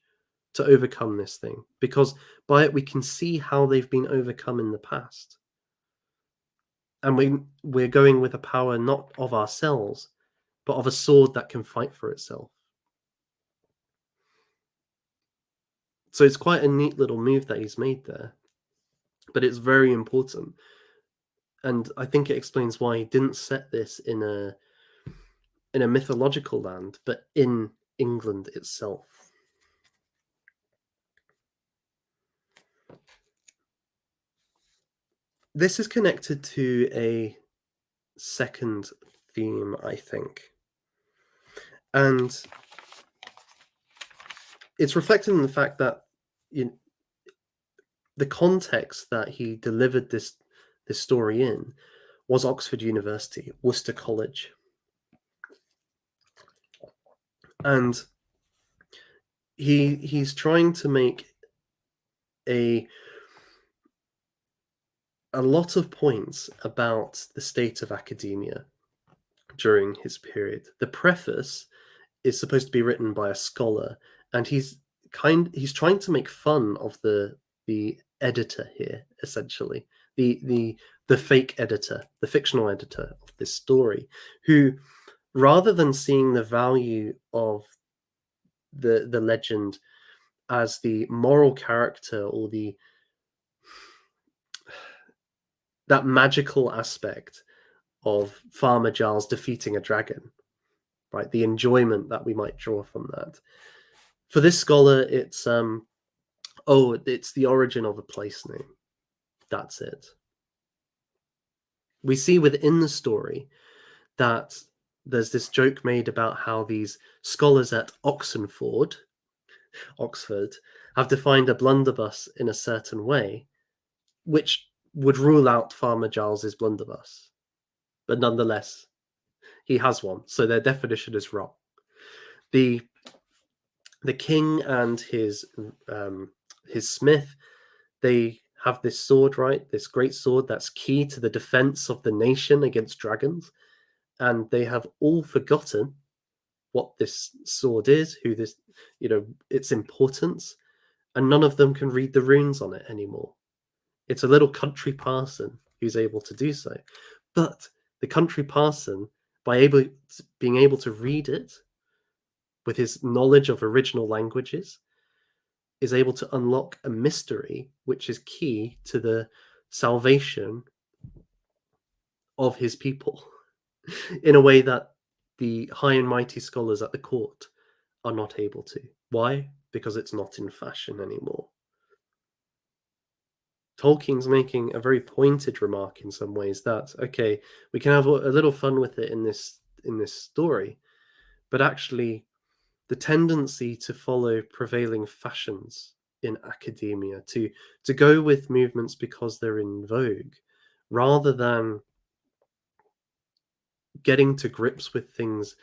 to overcome this thing, because by it we can see how they've been overcome in the past. And we're going with a power not of ourselves, but of a sword that can fight for itself. So it's quite a neat little move that he's made there, but it's very important. And I think it explains why he didn't set this in a mythological land, but in England itself. This is connected to a second theme, I think. And it's reflected in the fact that the context that he delivered this this story in was Oxford University, Worcester College. And he's trying to make a a lot of points about the state of academia during his period. The preface is supposed to be written by a scholar, and he's trying to make fun of the editor here, essentially. The fake editor, the fictional editor of this story, who, rather than seeing the value of the legend as the moral character or the that magical aspect of Farmer Giles defeating a dragon, right? The enjoyment that we might draw from that. For this scholar, it's the origin of a place name. That's it. We see within the story that there's this joke made about how these scholars at Oxford, have defined a blunderbuss in a certain way, which would rule out Farmer Giles's blunderbuss. But nonetheless, he has one, so their definition is wrong. The king and his smith, they have this sword, right? This great sword that's key to the defense of the nation against dragons, and they have all forgotten what this sword is, who this, its importance, and none of them can read the runes on it anymore. It's a little country parson who's able to do so, but the country parson, being able to read it with his knowledge of original languages, is able to unlock a mystery which is key to the salvation of his people in a way that the high and mighty scholars at the court are not able to. Why? Because it's not in fashion anymore. Tolkien's making a very pointed remark in some ways that, okay, we can have a little fun with it in this story, but actually the tendency to follow prevailing fashions in academia, to go with movements because they're in vogue, rather than getting to grips with things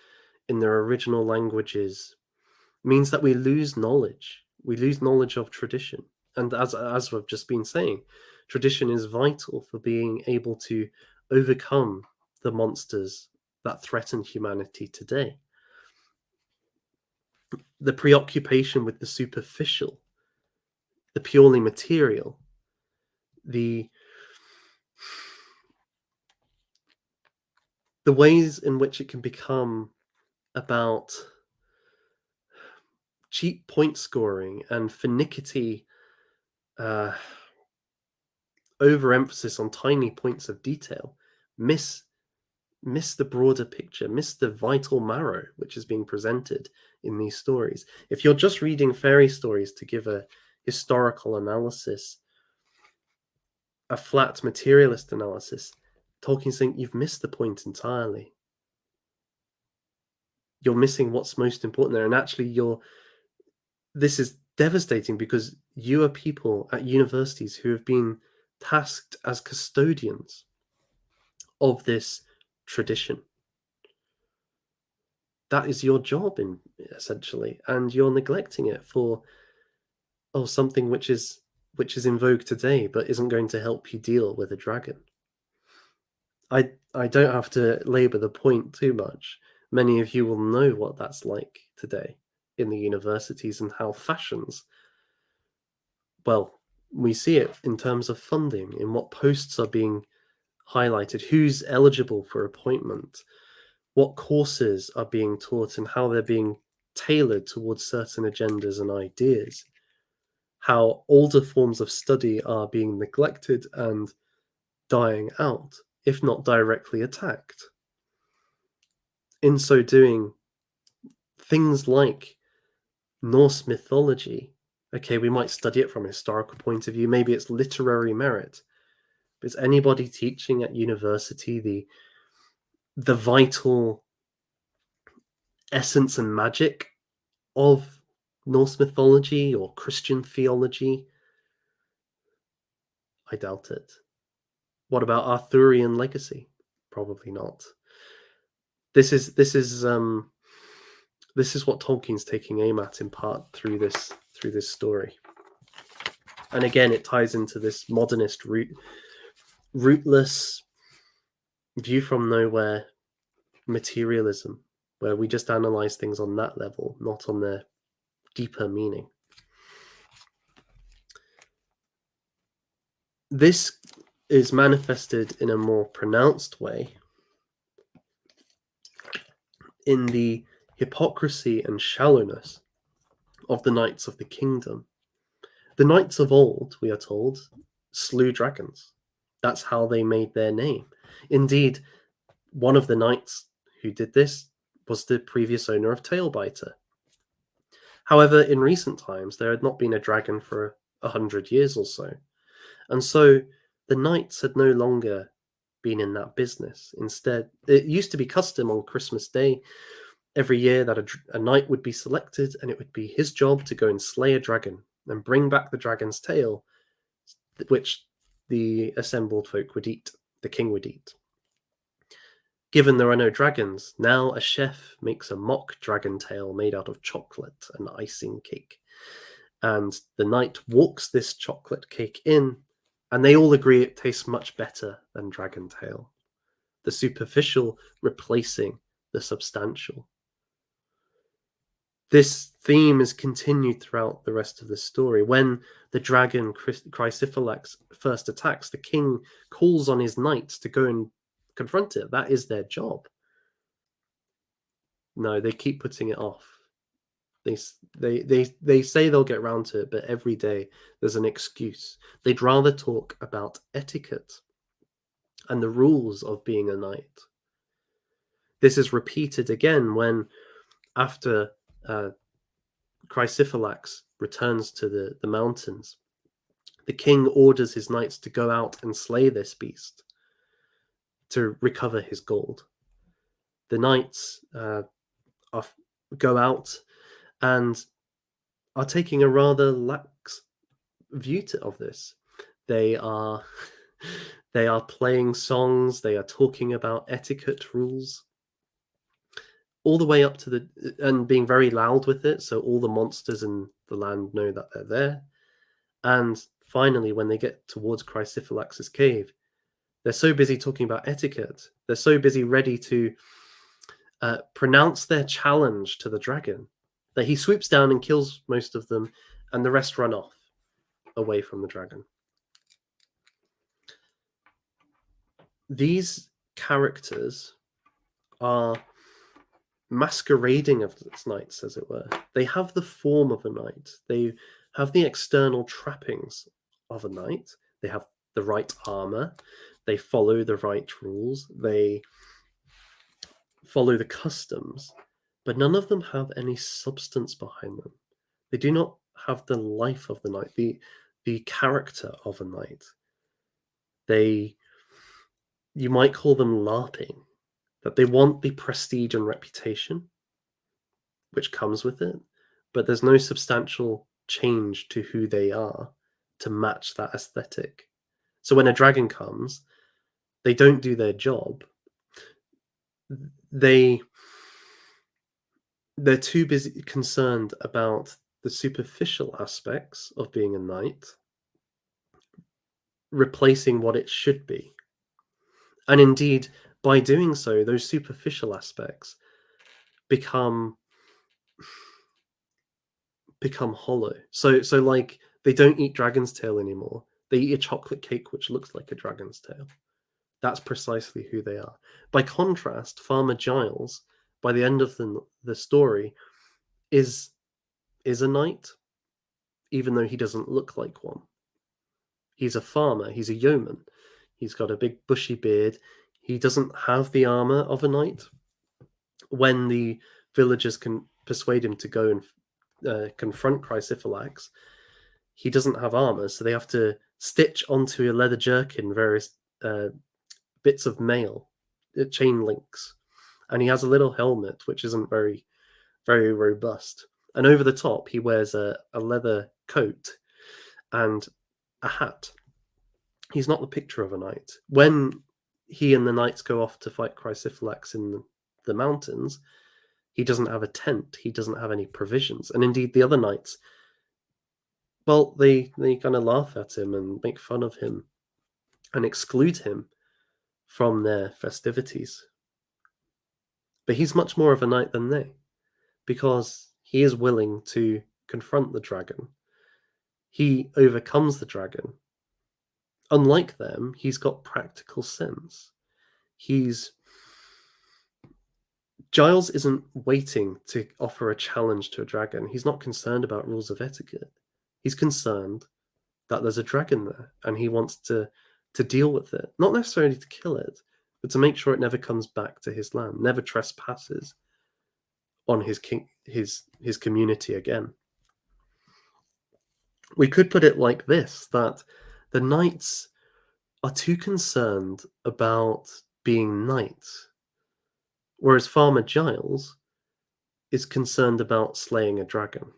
in their original languages, means that we lose knowledge. We lose knowledge of tradition. And as we've just been saying, tradition is vital for being able to overcome the monsters that threaten humanity today. The preoccupation with the superficial, the purely material, the ways in which it can become about cheap point scoring and finicky overemphasis on tiny points of detail, miss the broader picture, miss the vital marrow which is being presented in these stories. If you're just reading fairy stories to give a historical analysis, a flat materialist analysis, Tolkien's saying you've missed the point entirely. You're missing what's most important there, and actually this is devastating because you are people at universities who have been tasked as custodians of this tradition. That is your job, essentially, and you're neglecting it for something which is in vogue today, but isn't going to help you deal with a dragon. I don't have to labour the point too much. Many of you will know what that's like today in the universities and how fashions, well, we see it in terms of funding, in what posts are being highlighted, who's eligible for appointment, what courses are being taught, and how they're being tailored towards certain agendas and ideas, how older forms of study are being neglected and dying out, if not directly attacked. In so doing, things like Norse mythology, okay, we might study it from a historical point of view, maybe it's literary merit, but is anybody teaching at university the vital essence and magic of Norse mythology or Christian theology? I doubt it. What about Arthurian legacy? Probably not. This is this is um this is what Tolkien's taking aim at in part through this story. And again, it ties into this modernist rootless view from nowhere materialism, where we just analyze things on that level, not on their deeper meaning. This is manifested in a more pronounced way in the hypocrisy and shallowness of the knights of the kingdom. The knights of old, we are told, slew dragons. That's how they made their name. Indeed, one of the knights who did this was the previous owner of Tailbiter. However, in recent times, there had not been a dragon for 100 years or so. And so the knights had no longer been in that business. Instead, it used to be custom on Christmas Day every year that a knight would be selected, and it would be his job to go and slay a dragon and bring back the dragon's tail, which the assembled folk would eat, the king would eat. Given there are no dragons, now a chef makes a mock dragon tail made out of chocolate and icing cake. And the knight walks this chocolate cake in, and they all agree it tastes much better than dragon tail. The superficial replacing the substantial. This theme is continued throughout the rest of the story. When the dragon Chrysiphilax first attacks, the king calls on his knights to go and confront it. That is their job. No, they keep putting it off. They say they'll get round to it, but every day there's an excuse. They'd rather talk about etiquette and the rules of being a knight. This is repeated again when, after Chrysiphilax returns to the mountains, the king orders his knights to go out and slay this beast to recover his gold. The knights go out and are taking a rather lax view of this. They are playing songs, they are talking about etiquette rules, all the way up to and being very loud with it, so all the monsters in the land know that they're there. And finally, when they get towards Chrysiphilax's cave, they're so busy talking about etiquette, they're so busy ready to pronounce their challenge to the dragon, that he swoops down and kills most of them, and the rest run off away from the dragon. These characters are masquerading as knights, as it were. They have the form of a knight. They have the external trappings of a knight. They have the right armor. They follow the right rules. They follow the customs, but none of them have any substance behind them. They do not have the life of the knight, the character of a knight. You might call them LARPing, that they want the prestige and reputation which comes with it, but there's no substantial change to who they are to match that aesthetic. So when a dragon comes, they don't do their job. They're too busy concerned about the superficial aspects of being a knight, replacing what it should be. And indeed, by doing so, those superficial aspects become hollow. So like, they don't eat dragon's tail anymore. They eat a chocolate cake which looks like a dragon's tail. That's precisely who they are. By contrast, Farmer Giles, by the end of the story, is a knight, even though he doesn't look like one. He's a farmer. He's a yeoman. He's got a big bushy beard. He doesn't have the armor of a knight. When the villagers can persuade him to go and confront Chrysiphilax, he doesn't have armor, so they have to stitch onto a leather jerkin various bits of mail, chain links, and he has a little helmet which isn't very, very robust. And over the top, he wears a leather coat and a hat. He's not the picture of a knight. When he and the knights go off to fight Chrysiphilax in the mountains, he doesn't have a tent. He doesn't have any provisions. And indeed, the other knights, well, they kind of laugh at him and make fun of him and exclude him from their festivities. But he's much more of a knight than they, because he is willing to confront the dragon. He overcomes the dragon. Unlike them, he's got practical sense. He's Giles isn't waiting to offer a challenge to a dragon. He's not concerned about rules of etiquette. He's concerned that there's a dragon there and he wants to deal with it. Not necessarily to kill it, but to make sure it never comes back to his land, never trespasses on his community again. We could put it like this, that the knights are too concerned about being knights, whereas Farmer Giles is concerned about slaying a dragon.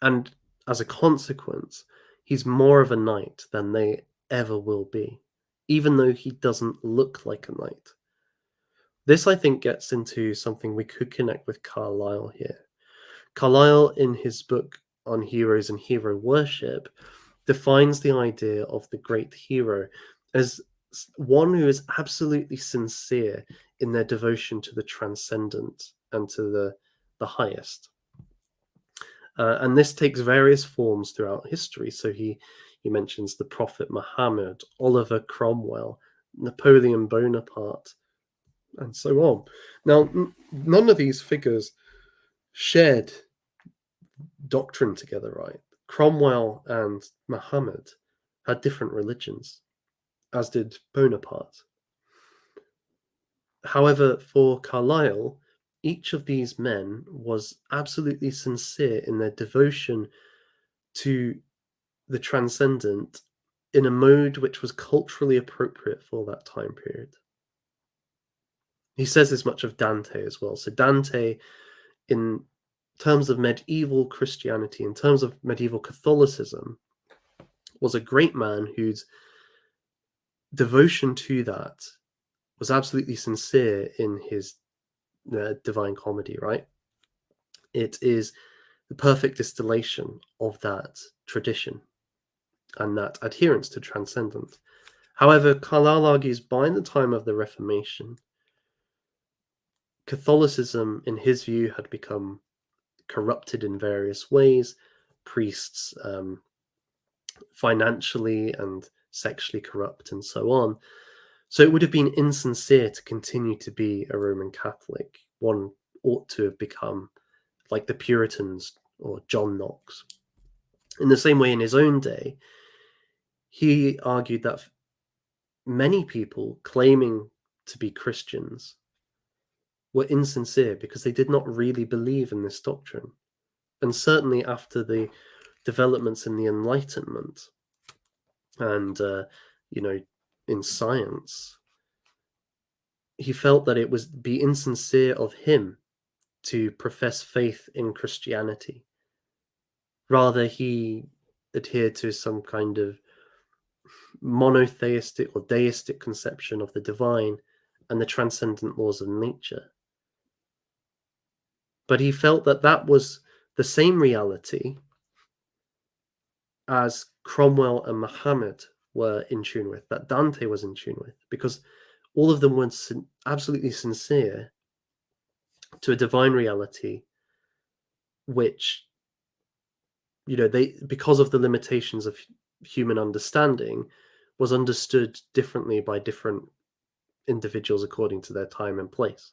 And as a consequence, he's more of a knight than they ever will be, even though he doesn't look like a knight. This, I think, gets into something we could connect with Carlyle here. Carlyle, in his book on heroes and hero worship, defines the idea of the great hero as one who is absolutely sincere in their devotion to the transcendent and to the highest. And this takes various forms throughout history. So he mentions the Prophet Muhammad, Oliver Cromwell, Napoleon Bonaparte, and so on. Now, none of these figures shared doctrine together, right? Cromwell and Muhammad had different religions, as did Bonaparte. However, for Carlyle, each of these men was absolutely sincere in their devotion to the transcendent in a mode which was culturally appropriate for that time period. He says as much of Dante as well. So Dante, in terms of medieval Christianity, in terms of medieval Catholicism, was a great man whose devotion to that was absolutely sincere in his Divine Comedy, right? It is the perfect distillation of that tradition and that adherence to transcendent. However, Carlyle argues by the time of the Reformation, Catholicism, in his view, had become corrupted in various ways. Priests financially and sexually corrupt, and so on. So it would have been insincere to continue to be a Roman Catholic. One ought to have become like the Puritans or John Knox. In the same way, in his own day, he argued that many people claiming to be Christians were insincere because they did not really believe in this doctrine. And certainly after the developments in the Enlightenment and, in science, he felt that it would be insincere of him to profess faith in Christianity. Rather, he adhered to some kind of monotheistic or deistic conception of the divine and the transcendent laws of nature. But he felt that that was the same reality as Cromwell and Muhammad were in tune with, that Dante was in tune with, because all of them were absolutely sincere to a divine reality, which, they, because of the limitations of human understanding, was understood differently by different individuals according to their time and place.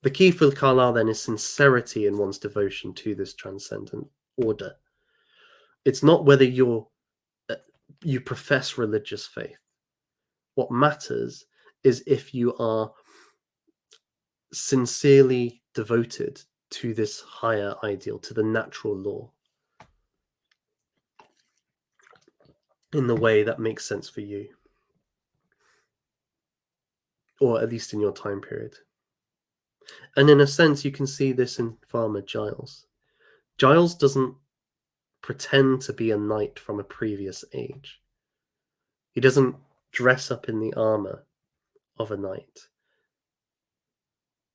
The key for Carlyle then is sincerity in one's devotion to this transcendent order. It's not whether you profess religious faith. What matters is if you are sincerely devoted to this higher ideal, to the natural law, in the way that makes sense for you, or at least in your time period. And in a sense, you can see this in Farmer Giles. Giles doesn't pretend to be a knight from a previous age. He doesn't dress up in the armor of a knight.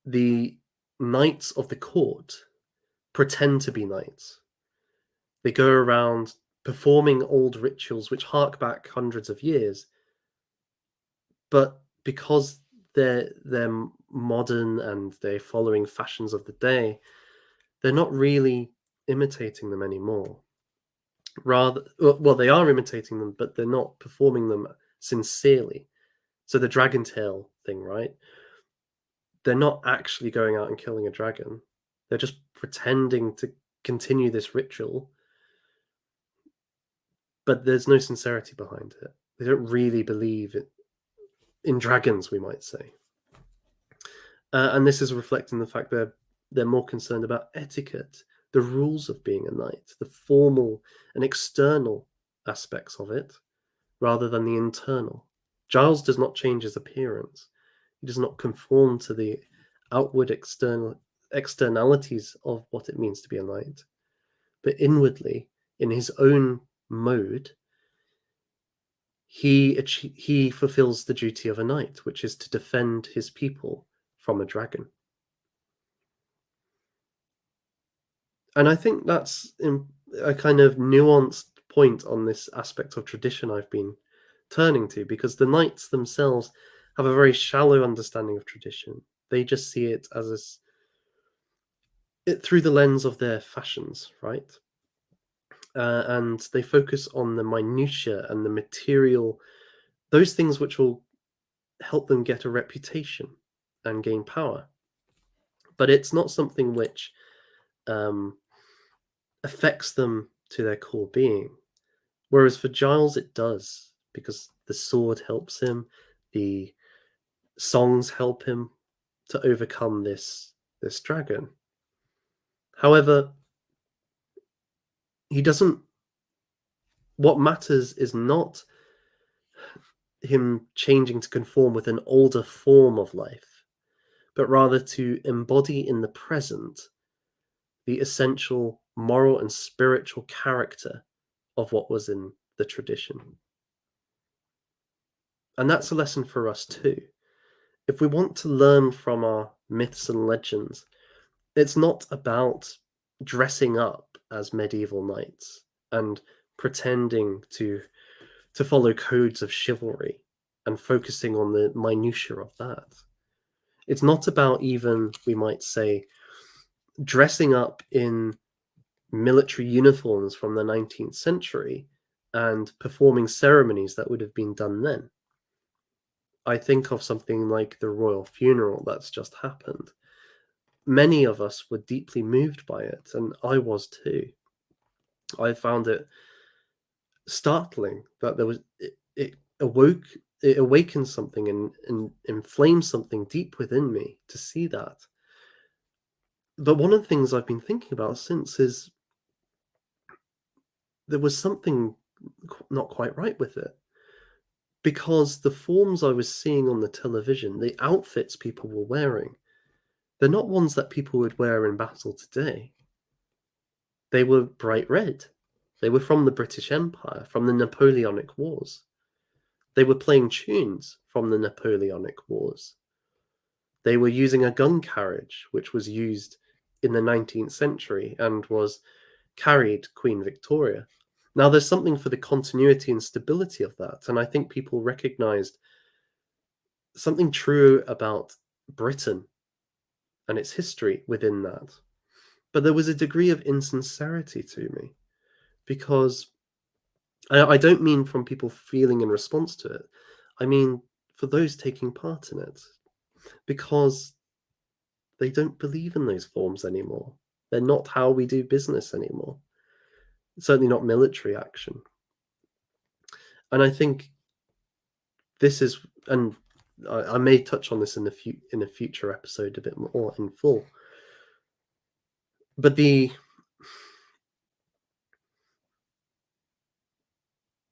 The knights of the court pretend to be knights. They go around performing old rituals which hark back hundreds of years, but because they're modern and they're following fashions of the day, they're not really imitating them anymore. Rather, well, they are imitating them, but they're not performing them sincerely. So the dragon tail thing, right? They're not actually going out and killing a dragon. They're just pretending to continue this ritual, but there's no sincerity behind it. They don't really believe in dragons, we might say. And this is reflecting the fact that they're more concerned about etiquette, the rules of being a knight, the formal and external aspects of it, rather than the internal. Giles does not change his appearance. He does not conform to the outward externalities of what it means to be a knight. But inwardly, in his own mode, he fulfills the duty of a knight, which is to defend his people from a dragon. And I think that's a kind of nuanced point on this aspect of tradition I've been turning to, because the knights themselves have a very shallow understanding of tradition. They just see it as it through the lens of their fashions, right? And they focus on the minutiae and the material, those things which will help them get a reputation and gain power. But it's not something which um, affects them to their core being. Whereas for Giles, it does, because the sword helps him, the songs help him to overcome this dragon. However, he doesn't. What matters is not him changing to conform with an older form of life, but rather to embody in the present the essential moral and spiritual character of what was in the tradition. And that's a lesson for us too. If we want to learn from our myths and legends, it's not about dressing up as medieval knights and pretending to follow codes of chivalry and focusing on the minutiae of that. It's not about even, we might say, dressing up in military uniforms from the 19th century and performing ceremonies that would have been done then. I think of something like the royal funeral that's just happened. Many of us were deeply moved by it, and I was too. I found it startling that there was it awoke it awakened something and inflamed something deep within me to see that. But one of the things I've been thinking about since is there was something not quite right with it, because the forms I was seeing on the television, the outfits people were wearing, they're not ones that people would wear in battle today. They were bright red. They were from the British Empire, from the Napoleonic Wars. They were playing tunes from the Napoleonic Wars. They were using a gun carriage, which was used in the 19th century and was carried Queen Victoria. Now, there's something for the continuity and stability of that, and I think people recognized something true about Britain and its history within that. But there was a degree of insincerity to me, because I don't mean from people feeling in response to it. I mean for those taking part in it, because they don't believe in those forms anymore. They're not how we do business anymore. Certainly not military action. And I think this is, and I may touch on this in in a future episode a bit more in full. But the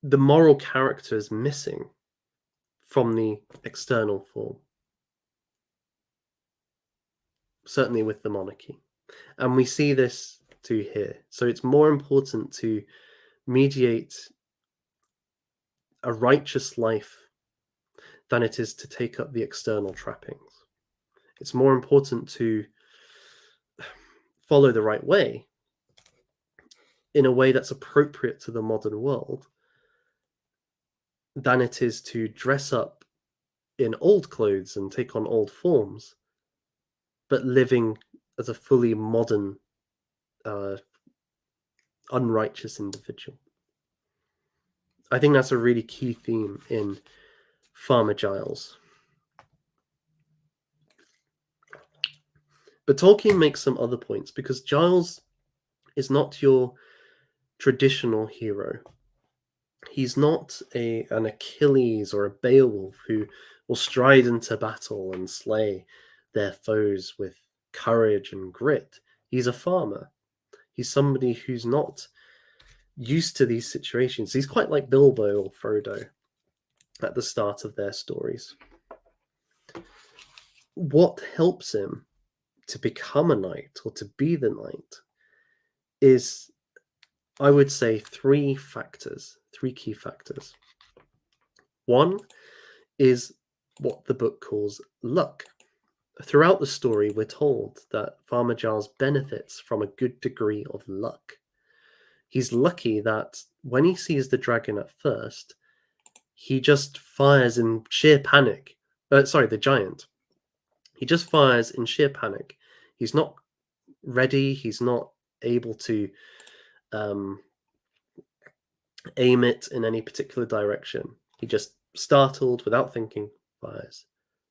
moral character is missing from the external form, certainly with the monarchy. And we see this too here. So it's more important to mediate a righteous life than it is to take up the external trappings. It's more important to follow the right way in a way that's appropriate to the modern world than it is to dress up in old clothes and take on old forms, but living as a fully modern, uh, unrighteous individual. I think that's a really key theme in Farmer Giles. But Tolkien makes some other points because Giles is not your traditional hero. He's not an Achilles or a Beowulf who will stride into battle and slay their foes with courage and grit. He's a farmer. He's somebody who's not used to these situations. He's quite like Bilbo or Frodo at the start of their stories. What helps him to become a knight or to be the knight is, I would say, three key factors. One is what the book calls luck. Throughout the story, we're told that Farmer Giles benefits from a good degree of luck. He's lucky that when he sees the dragon at first, he just fires in sheer panic. The giant. He just fires in sheer panic. He's not ready. He's not able to aim it in any particular direction. He just, startled, without thinking, fires.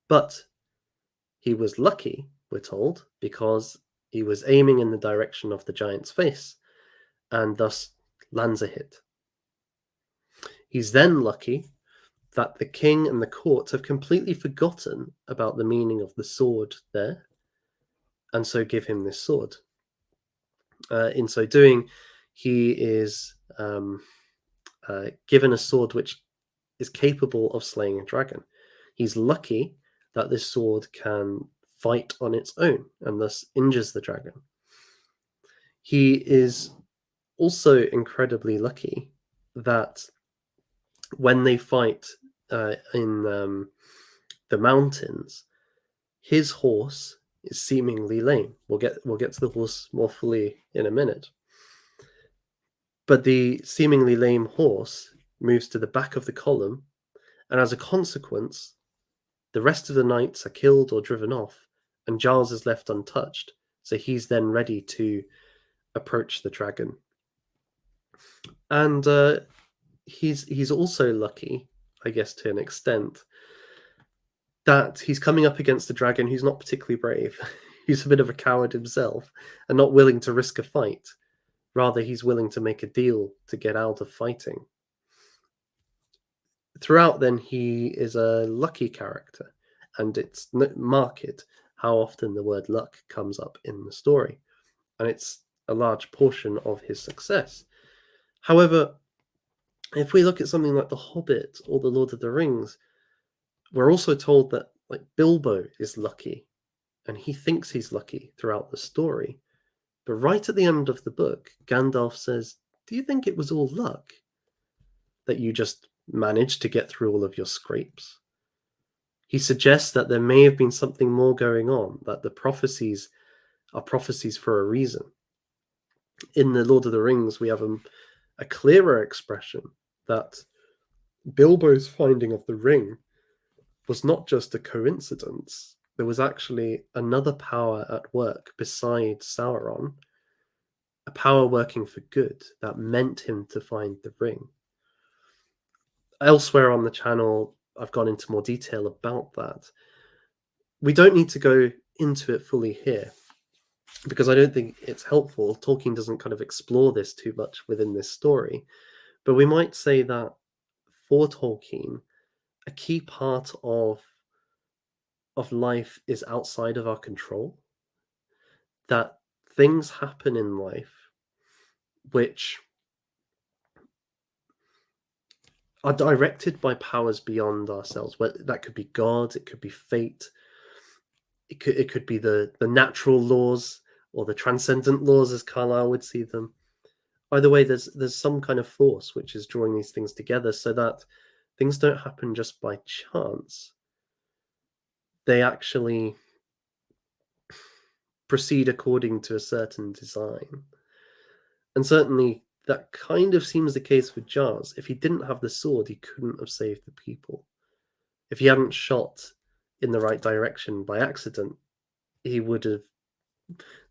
But he was lucky, we're told, because he was aiming in the direction of the giant's face and thus lands a hit. He's then lucky that the king and the court have completely forgotten about the meaning of the sword there, and so give him this sword. In so doing, he is given a sword which is capable of slaying a dragon. He's lucky that this sword can fight on its own and thus injures the dragon. He is also incredibly lucky that when they fight in the mountains, his horse is seemingly lame. We'll get to the horse more fully in a minute. But the seemingly lame horse moves to the back of the column, and as a consequence, the rest of the knights are killed or driven off, and Giles is left untouched. So he's then ready to approach the dragon. And he's also lucky, I guess, to an extent, that he's coming up against a dragon who's not particularly brave. He's a bit of a coward himself and not willing to risk a fight. Rather, he's willing to make a deal to get out of fighting. Throughout, then, he is a lucky character, and it's marked how often the word luck comes up in the story, and it's a large portion of his success. However, if we look at something like The Hobbit or The Lord of the Rings, we're also told that like Bilbo is lucky, and he thinks he's lucky throughout the story. But right at the end of the book, Gandalf says, "Do you think it was all luck that you just managed to get through all of your scrapes?" He suggests that there may have been something more going on, that the prophecies are prophecies for a reason. In The Lord of the Rings, we have a clearer expression that Bilbo's finding of the ring was not just a coincidence. There was actually another power at work besides Sauron, a power working for good that meant him to find the ring. Elsewhere on the channel, I've gone into more detail about that. We don't need to go into it fully here because I don't think it's helpful. Tolkien doesn't kind of explore this too much within this story. But we might say that for Tolkien, a key part of life is outside of our control. That things happen in life which are directed by powers beyond ourselves. That could be God, it could be fate, it could be the natural laws or the transcendent laws, as Carlyle would see them. Either way, there's some kind of force which is drawing these things together so that things don't happen just by chance. They actually proceed according to a certain design. And certainly that kind of seems the case with Giles. If he didn't have the sword, he couldn't have saved the people. If he hadn't shot in the right direction by accident, he would have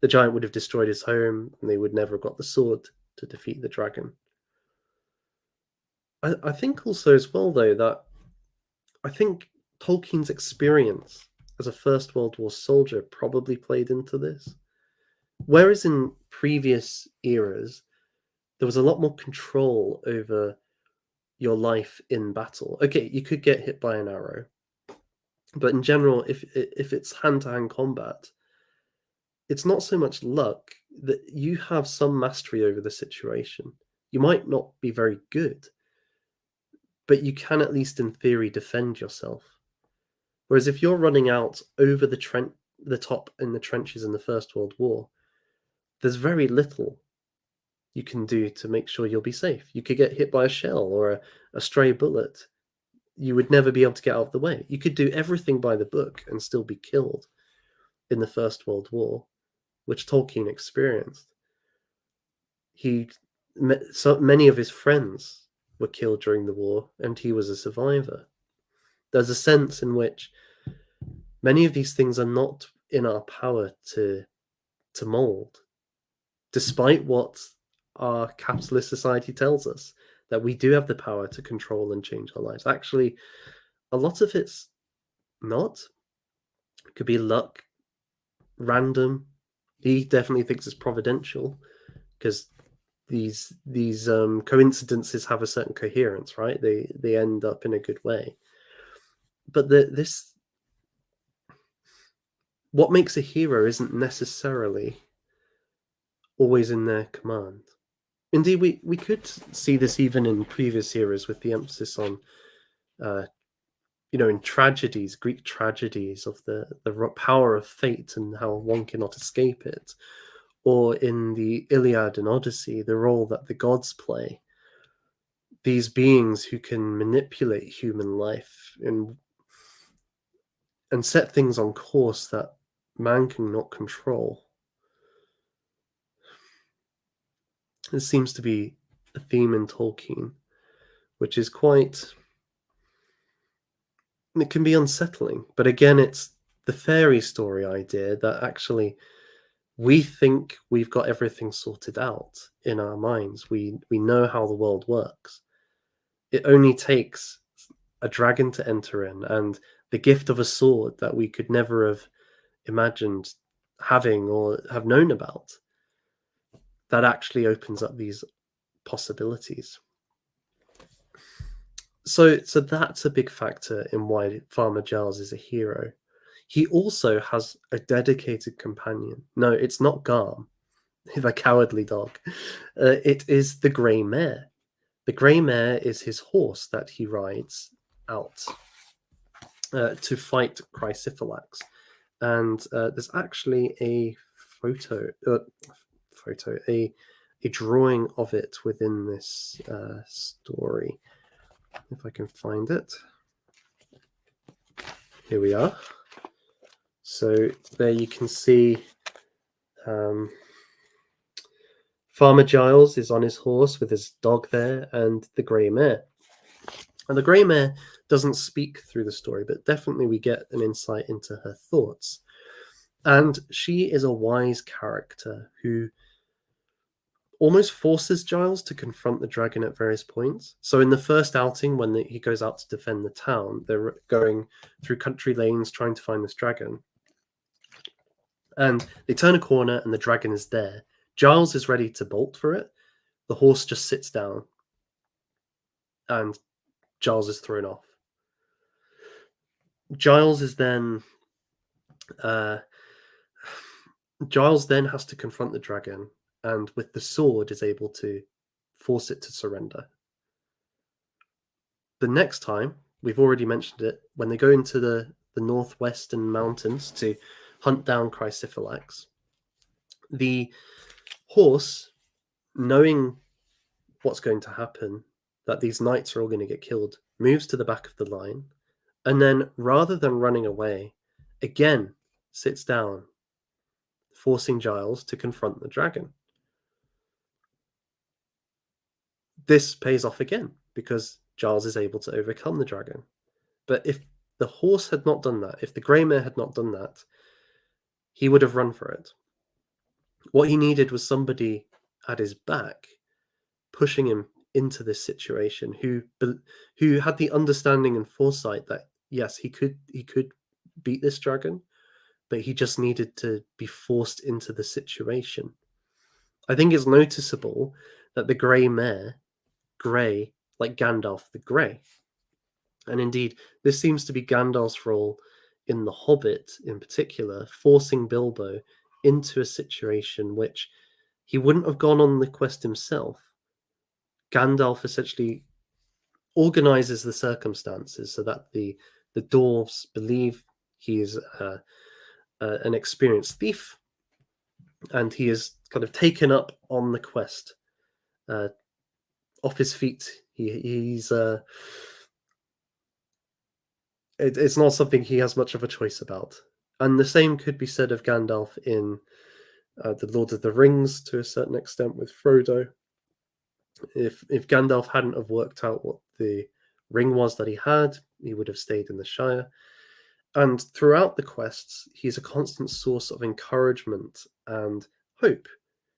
the giant would have destroyed his home, and they would never have got the sword to defeat the dragon. I think also as well though that I think Tolkien's experience as a First World War soldier probably played into this. Whereas in previous eras, there was a lot more control over your life in battle. Okay, you could get hit by an arrow, but in general, if it's hand to hand combat, it's not so much luck that you have some mastery over the situation. You might not be very good, but you can at least in theory defend yourself. Whereas if you're running out over the top in the trenches in the First World War, there's very little you can do to make sure you'll be safe. You could get hit by a shell or a stray bullet. You would never be able to get out of the way. You could do everything by the book and still be killed in the First World War, which Tolkien experienced. So many of his friends were killed during the war, and he was a survivor. There's a sense in which many of these things are not in our power to mold, despite what our capitalist society tells us, that we do have the power to control and change our lives. Actually, a lot of it's not. It could be luck, random. He definitely thinks it's providential because these coincidences have a certain coherence, right? They end up in a good way. But this what makes a hero isn't necessarily always in their command. Indeed, we could see this even in previous eras with the emphasis on, in tragedies, Greek tragedies of the power of fate and how one cannot escape it, or in the Iliad and Odyssey, the role that the gods play. These beings who can manipulate human life and set things on course that man cannot control. It seems to be a theme in Tolkien, which is it can be unsettling. But again, it's the fairy story idea that actually we think we've got everything sorted out in our minds. We know how the world works. It only takes a dragon to enter in and the gift of a sword that we could never have imagined having or have known about, that actually opens up these possibilities. So that's a big factor in why Farmer Giles is a hero. He also has a dedicated companion. No, it's not Garm, the cowardly dog. It is the Grey Mare. The Grey Mare is his horse that he rides out to fight Chrysiphilax. And there's actually a a drawing of it within this story. If I can find it. Here we are. So there you can see Farmer Giles is on his horse with his dog there and the Grey Mare. And the Grey Mare doesn't speak through the story, but definitely we get an insight into her thoughts. And she is a wise character who almost forces Giles to confront the dragon at various points. So in the first outing, when he goes out to defend the town, they're going through country lanes trying to find this dragon. And they turn a corner and the dragon is there. Giles is ready to bolt for it. The horse just sits down and Giles is thrown off. Giles then has to confront the dragon, and with the sword is able to force it to surrender. The next time, we've already mentioned it, when they go into the northwestern mountains to hunt down Chrysiphilax, the horse, knowing what's going to happen, that these knights are all going to get killed, moves to the back of the line, and then rather than running away, again sits down, forcing Giles to confront the dragon. This pays off again because Giles is able to overcome the dragon. But if the horse had not done that, if the grey mare had not done that, he would have run for it. What he needed was somebody at his back pushing him into this situation who had the understanding and foresight that yes, he could beat this dragon, but he just needed to be forced into the situation. I think it's noticeable that the grey mare, grey like Gandalf the Grey, and indeed this seems to be Gandalf's role in The Hobbit in particular, forcing Bilbo into a situation which he wouldn't have gone on the quest himself. Gandalf essentially organizes the circumstances so that the dwarves believe he is an experienced thief, and he is kind of taken up on the quest uh, off his feet. He's it's not something he has much of a choice about, and the same could be said of Gandalf in the Lord of the Rings to a certain extent with Frodo. If Gandalf hadn't have worked out what the ring was that he had, he would have stayed in the Shire. And throughout the quests, he's a constant source of encouragement and hope.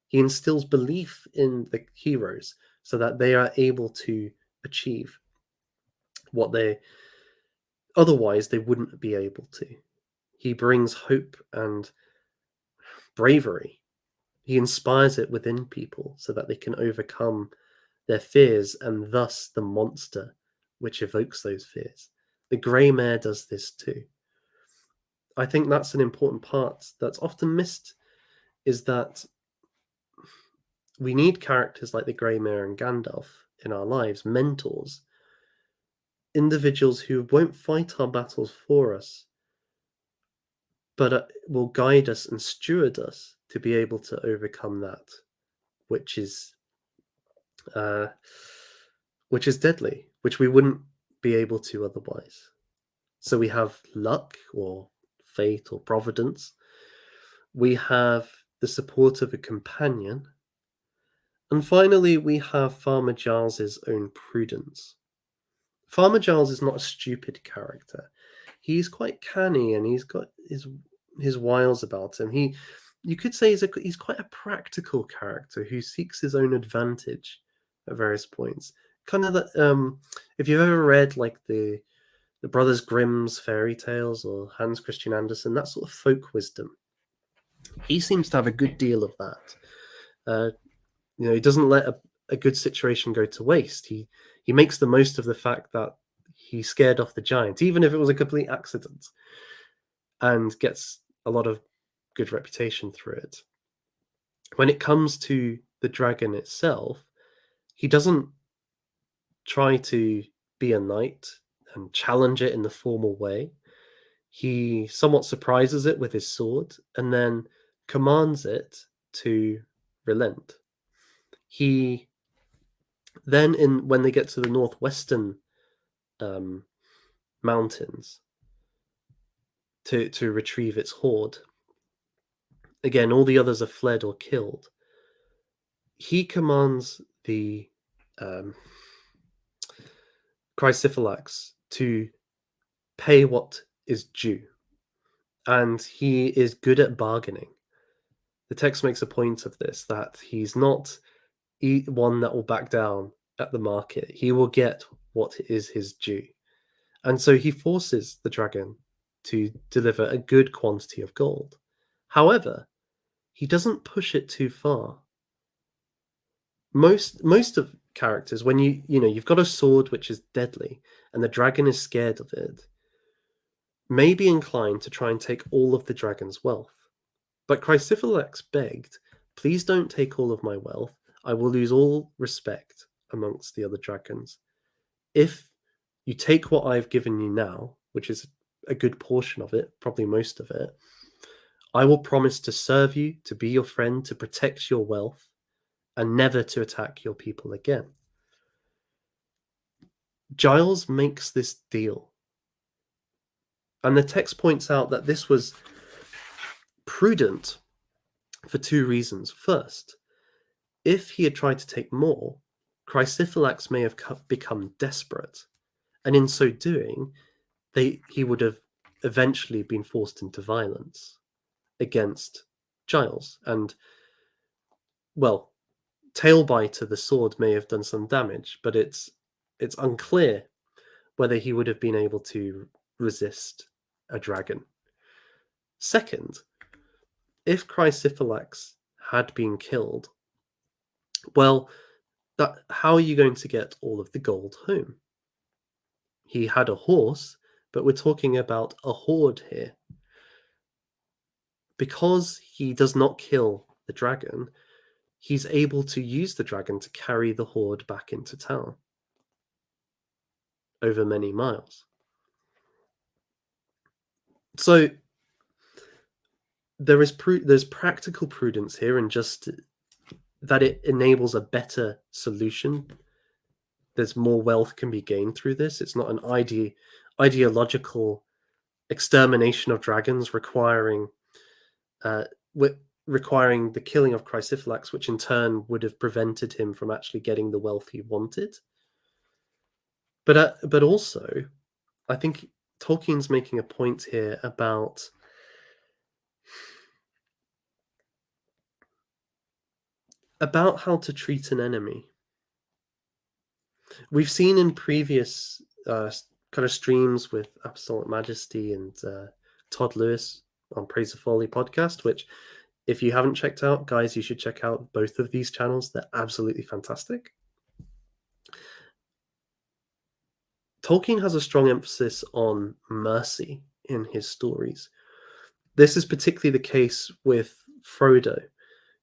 He instills belief in the heroes so that they are able to achieve what they otherwise they wouldn't be able to. He brings hope and bravery. He inspires it within people so that they can overcome their fears and thus the monster which evokes those fears. The Grey Mare does this too. I think that's an important part that's often missed, is that we need characters like the Grey Mare and Gandalf in our lives, mentors, individuals who won't fight our battles for us, but will guide us and steward us to be able to overcome that, which is uh, which is deadly, which we wouldn't be able to otherwise. So we have luck or fate or providence. We have the support of a companion. And finally, we have Farmer Giles's own prudence. Farmer Giles is not a stupid character. He's quite canny and he's got his wiles about him. You could say he's quite a practical character who seeks his own advantage at various points. Kind of that if you've ever read like the Brothers Grimm's fairy tales or Hans Christian Andersen, that sort of folk wisdom, he seems to have a good deal of that. He doesn't let a good situation go to waste. He makes the most of the fact that he scared off the giant, even if it was a complete accident, and gets a lot of good reputation through it. When it comes to the dragon itself, he doesn't try to be a knight and challenge it in the formal way. He somewhat surprises it with his sword and then commands it to relent. He then, when they get to the northwestern mountains to retrieve its hoard, again, all the others are fled or killed. He commands the Chrysiphilax to pay what is due, and he is good at bargaining. The text makes a point of this, that he's not one that will back down at the market. He will get what is his due. And so he forces the dragon to deliver a good quantity of gold. However, he doesn't push it too far. Most of characters, when you've got a sword which is deadly and the dragon is scared of it, may be inclined to try and take all of the dragon's wealth. But Chrysiphilax begged, "Please don't take all of my wealth. I will lose all respect amongst the other dragons. If you take what I've given you now, which is a good portion of it, probably most of it, I will promise to serve you, to be your friend, to protect your wealth, and never to attack your people again." Giles makes this deal, and the text points out that this was prudent for two reasons. First, if he had tried to take more, Chrysiphilax may have become desperate, and in so doing, he would have eventually been forced into violence against Giles. And, well, Tailbiter, the sword, may have done some damage, but it's unclear whether he would have been able to resist a dragon. Second, if Chrysiphilax had been killed, well, how are you going to get all of the gold home? He had a horse, but we're talking about a horde here. Because he does not kill the dragon, he's able to use the dragon to carry the horde back into town over many miles. So there's practical prudence here, and just that it enables a better solution. There's more wealth can be gained through this. It's not an ideological extermination of dragons requiring uh, requiring the killing of Chrysiphilax, which in turn would have prevented him from actually getting the wealth he wanted. But also, I think Tolkien's making a point here about how to treat an enemy. We've seen in previous kind of streams with Apostolic Majesty and Todd Lewis on Praise of Folly podcast, which, if you haven't checked out, guys, you should check out both of these channels. They're absolutely fantastic. Tolkien has a strong emphasis on mercy in his stories. This is particularly the case with Frodo,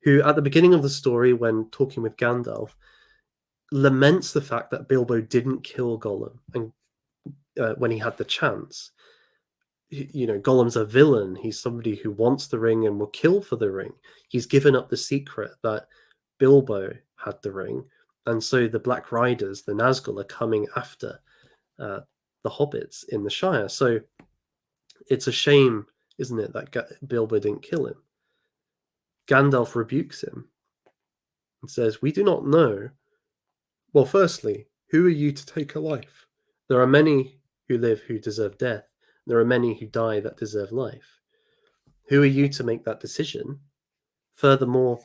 who at the beginning of the story, when talking with Gandalf, laments the fact that Bilbo didn't kill Gollum and when he had the chance. Gollum's a villain. He's somebody who wants the ring and will kill for the ring. He's given up the secret that Bilbo had the ring, and so the Black Riders, the Nazgul, are coming after the hobbits in the Shire. So it's a shame, isn't it, that Bilbo didn't kill him? Gandalf rebukes him and says, "We do not know. Well, firstly, who are you to take a life? There are many who live who deserve death. There are many who die that deserve life. Who are you to make that decision? Furthermore,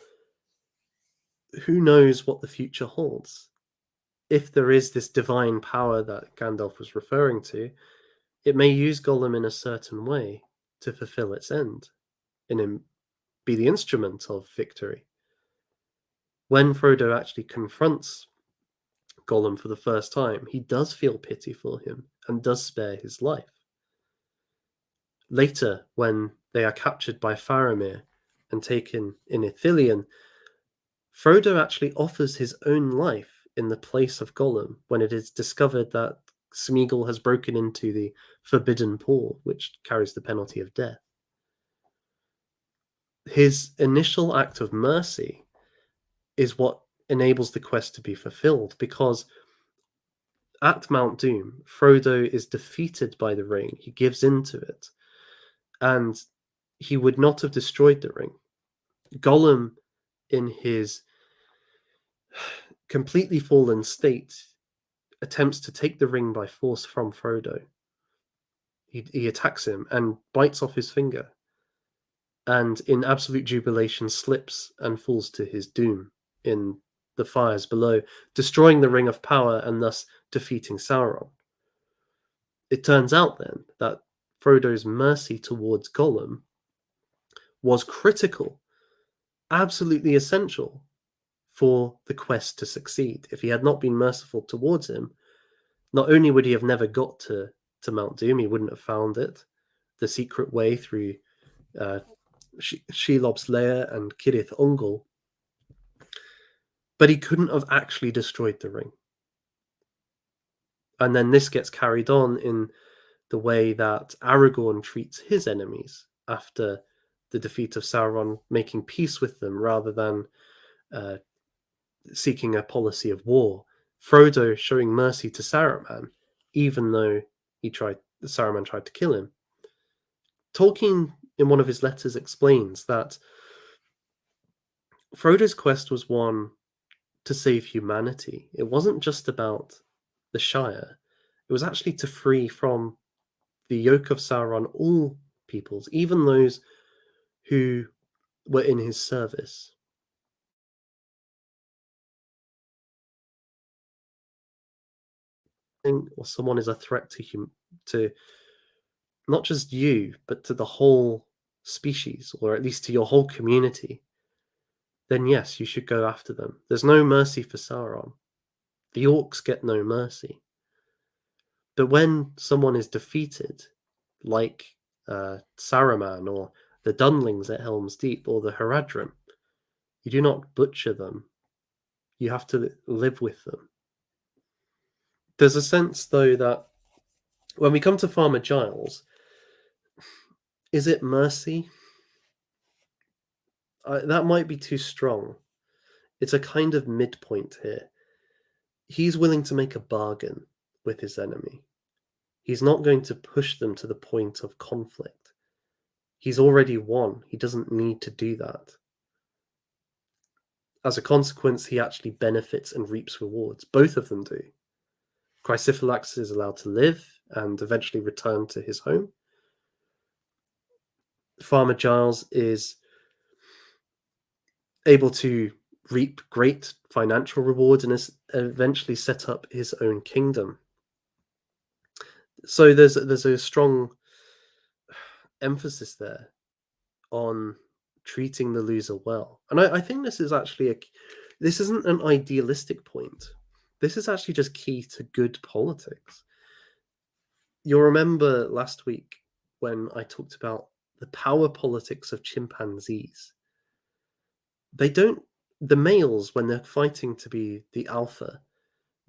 who knows what the future holds? If there is this divine power that Gandalf was referring to, it may use Gollum in a certain way to fulfill its end and be the instrument of victory." When Frodo actually confronts Gollum for the first time, he does feel pity for him and does spare his life. Later, when they are captured by Faramir and taken in Ithilien, Frodo actually offers his own life in the place of Gollum when it is discovered that Smeagol has broken into the Forbidden Pool, which carries the penalty of death. His initial act of mercy is what enables the quest to be fulfilled, because at Mount Doom, Frodo is defeated by the ring. He gives in to it, and he would not have destroyed the ring. Gollum, in his completely fallen state, attempts to take the ring by force from Frodo. He attacks him and bites off his finger, and in absolute jubilation slips and falls to his doom in the fires below, destroying the Ring of Power and thus defeating Sauron. It turns out then that Frodo's mercy towards Gollum was critical, absolutely essential for the quest to succeed. If he had not been merciful towards him, not only would he have never got to Mount Doom, he wouldn't have found it, the secret way through Shelob's lair and Cirith Ungol, but he couldn't have actually destroyed the ring. And then this gets carried on in the way that Aragorn treats his enemies after the defeat of Sauron, making peace with them rather than seeking a policy of war. Frodo showing mercy to Saruman, even though Saruman tried to kill him. Tolkien, in one of his letters, explains that Frodo's quest was one to save humanity. It wasn't just about the Shire. It was actually to free from the yoke of Sauron all peoples, even those who were in his service. Or someone is a threat to not just you, but to the whole species, or at least to your whole community, then yes, you should go after them. There's no mercy for Sauron. The orcs get no mercy. But when someone is defeated, like Saruman or the Dunlings at Helm's Deep or the Haradrim, you do not butcher them. You have to live with them. There's a sense, though, that when we come to Farmer Giles, is it mercy? That might be too strong. It's a kind of midpoint here. He's willing to make a bargain with his enemy. He's not going to push them to the point of conflict. He's already won. He doesn't need to do that. As a consequence, he actually benefits and reaps rewards. Both of them do. Chrysiphilax is allowed to live and eventually return to his home. Farmer Giles is able to reap great financial rewards and is eventually set up his own kingdom. So there's a strong emphasis there on treating the loser well. And I think this is actually this isn't an idealistic point. This is actually just key to good politics. You'll remember last week when I talked about the power politics of chimpanzees. The males, when they're fighting to be the alpha,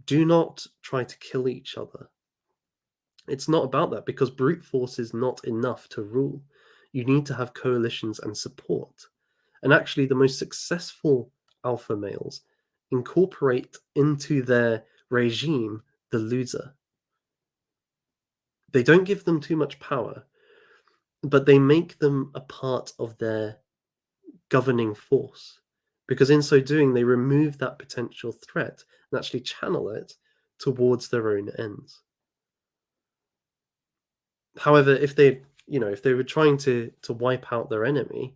do not try to kill each other. It's not about that, because brute force is not enough to rule. You need to have coalitions and support. And actually, the most successful alpha males incorporate into their regime the loser. They don't give them too much power, but they make them a part of their governing force. Because in so doing, they remove that potential threat and actually channel it towards their own ends. However, if they were trying to wipe out their enemy,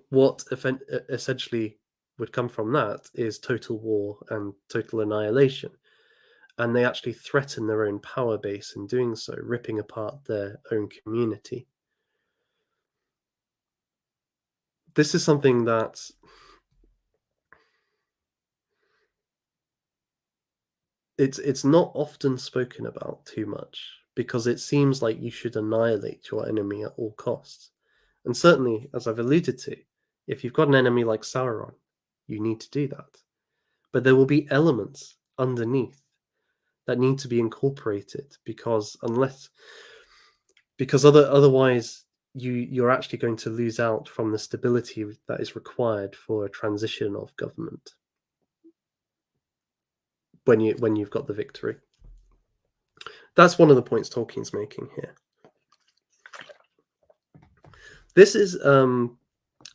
what essentially would come from that is total war and total annihilation. And they actually threaten their own power base in doing so, ripping apart their own community. This is something that it's not often spoken about too much, because it seems like you should annihilate your enemy at all costs. And certainly, as I've alluded to, if you've got an enemy like Sauron, you need to do that. But there will be elements underneath that need to be incorporated, because otherwise you're actually going to lose out from the stability that is required for a transition of government when you've got the victory. That's one of the points Tolkien's making here. This is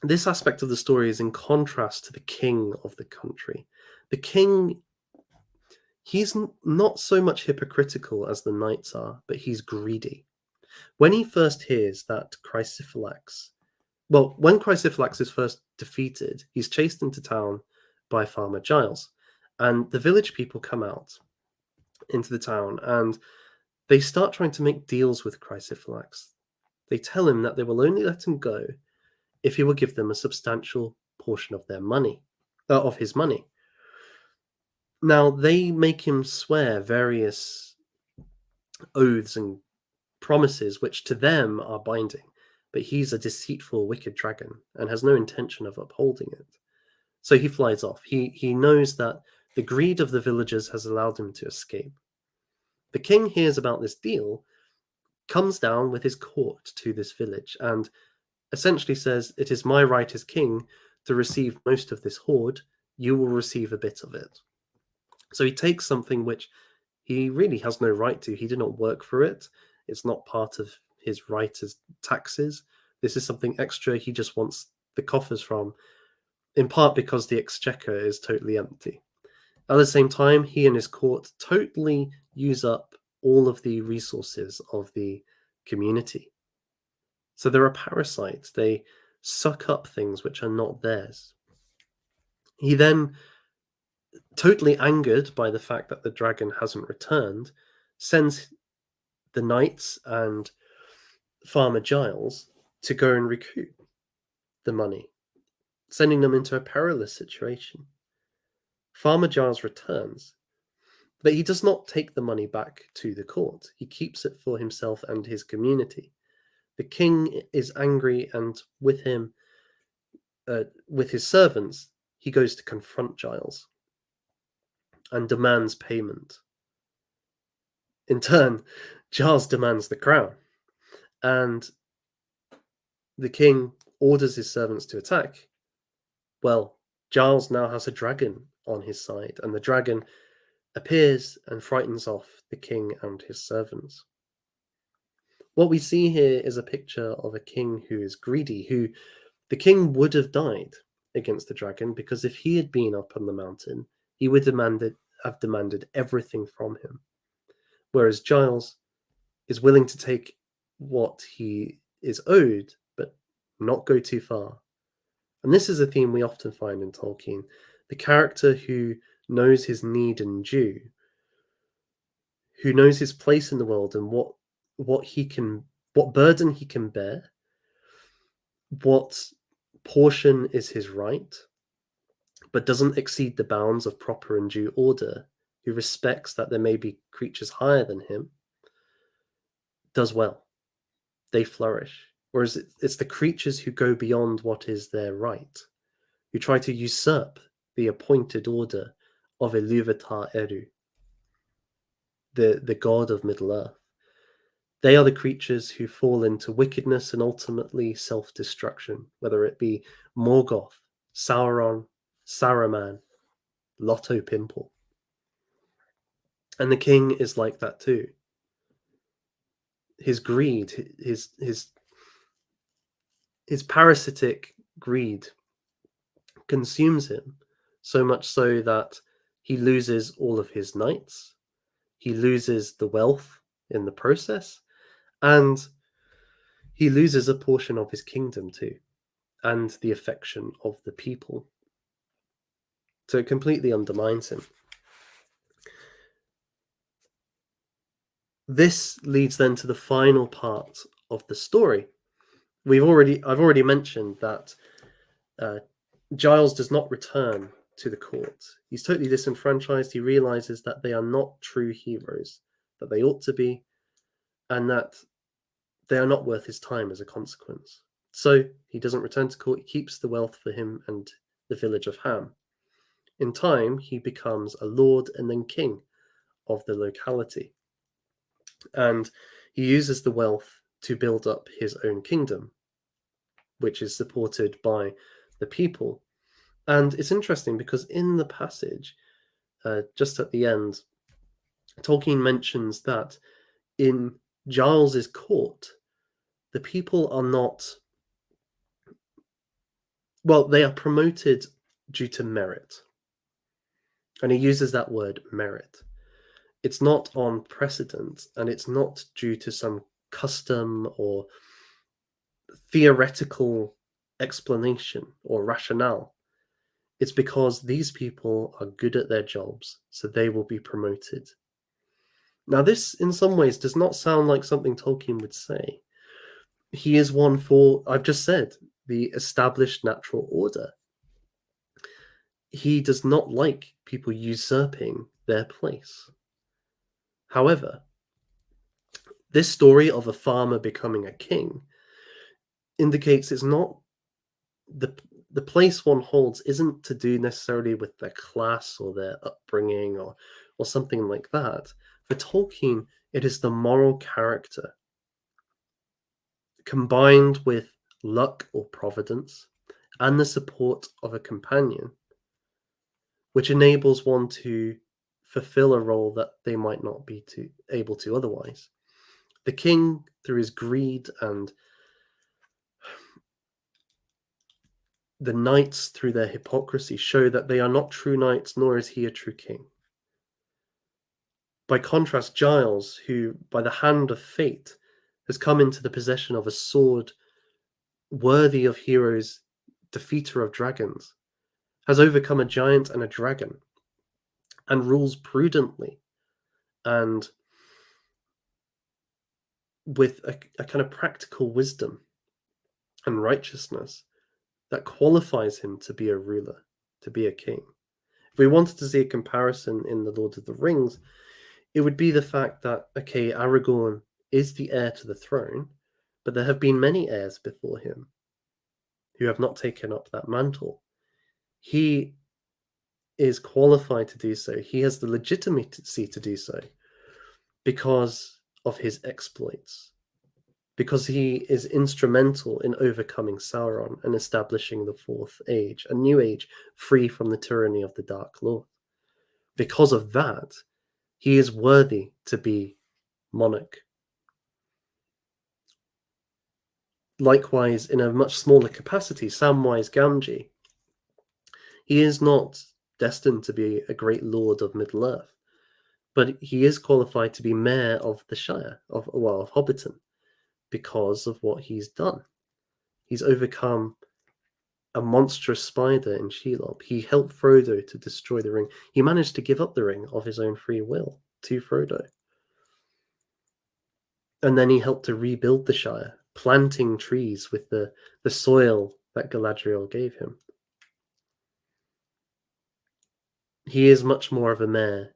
this aspect of the story is in contrast to the king of the country. The king, he's not so much hypocritical as the knights are, but he's greedy. When he first hears that when Chrysiphilax is first defeated, he's chased into town by Farmer Giles, and the village people come out into the town and they start trying to make deals with Chrysiphilax. They tell him that they will only let him go if he will give them a substantial portion of their money, of his money. Now, they make him swear various oaths and promises, which to them are binding, but he's a deceitful, wicked dragon and has no intention of upholding it. So he flies off. He knows that the greed of the villagers has allowed him to escape. The king hears about this deal, comes down with his court to this village, and essentially says, "It is my right as king to receive most of this hoard. You will receive a bit of it." So he takes something which he really has no right to. He did not work for it. It's not part of his right as taxes. This is something extra he just wants the coffers from, in part because the exchequer is totally empty. At the same time, he and his court totally use up all of the resources of the community. So they're a parasite. They suck up things which are not theirs. He then, totally angered by the fact that the dragon hasn't returned, sends the knights and Farmer Giles to go and recoup the money, sending them into a perilous situation. Farmer Giles returns, but he does not take the money back to the court. He keeps it for himself and his community. The king is angry, and with his servants, he goes to confront Giles and demands payment. In turn, Giles demands the crown, and the king orders his servants to attack. Well, Giles now has a dragon on his side, and the dragon appears and frightens off the king and his servants. What we see here is a picture of a king who is greedy, who the king would have died against the dragon, because if he had been up on the mountain, he would have demanded everything from him. Whereas Giles is willing to take what he is owed, but not go too far. And this is a theme we often find in Tolkien. The character who knows his need and due, who knows his place in the world and what burden he can bear, what portion is his right, but doesn't exceed the bounds of proper and due order, who respects that there may be creatures higher than him, does well. They flourish. Whereas it's the creatures who go beyond what is their right, who try to usurp the appointed order of Iluvatar Eru, the god of Middle-earth. They are the creatures who fall into wickedness and ultimately self-destruction, whether it be Morgoth, Sauron, Saruman, Lotto Pimple. And the king is like that too. His greed, his parasitic greed consumes him, so much so that he loses all of his knights, he loses the wealth in the process, and he loses a portion of his kingdom too, and the affection of the people. So it completely undermines him. This leads then to the final part of the story. I've already mentioned that Giles does not return to the court. He's totally disenfranchised. He realizes that they are not true heroes, that they ought to be, and that they are not worth his time as a consequence. So he doesn't return to court. He keeps the wealth for him and the village of Ham. In time, he becomes a lord and then king of the locality. And he uses the wealth to build up his own kingdom, which is supported by the people. And it's interesting because in the passage, just at the end, Tolkien mentions that in Giles's court, the people are not, well, they are promoted due to merit. And he uses that word merit. It's not on precedent, and it's not due to some custom or theoretical explanation or rationale. It's because these people are good at their jobs, so they will be promoted. Now, this in some ways does not sound like something Tolkien would say. He is one for, I've just said, the established natural order. He does not like people usurping their place. However, this story of a farmer becoming a king indicates it's not the place one holds isn't to do necessarily with their class or their upbringing or something like that. For Tolkien, it is the moral character combined with luck or providence and the support of a companion, which enables one to fulfill a role that they might not be able to otherwise. The king, through his greed, and the knights, through their hypocrisy, show that they are not true knights, nor is he a true king. By contrast, Giles, who, by the hand of fate, has come into the possession of a sword worthy of heroes, defeater of dragons, has overcome a giant and a dragon, and rules prudently and with a kind of practical wisdom and righteousness that qualifies him to be a ruler, to be a king. If we wanted to see a comparison in The Lord of the Rings, it would be the fact that, okay, Aragorn is the heir to the throne, but there have been many heirs before him who have not taken up that mantle. He is qualified to do so. He has the legitimacy to do so because of his exploits, because he is instrumental in overcoming Sauron and establishing the Fourth Age, a new age free from the tyranny of the Dark Lord. Because of that, he is worthy to be monarch. Likewise, in a much smaller capacity, Samwise Gamgee, he is not destined to be a great lord of Middle-earth, but he is qualified to be mayor of the Shire, of Hobbiton, because of what he's done. He's overcome a monstrous spider in Shelob. He helped Frodo to destroy the ring. He managed to give up the ring of his own free will to Frodo. And then he helped to rebuild the Shire, planting trees with the soil that Galadriel gave him. He is much more of a mayor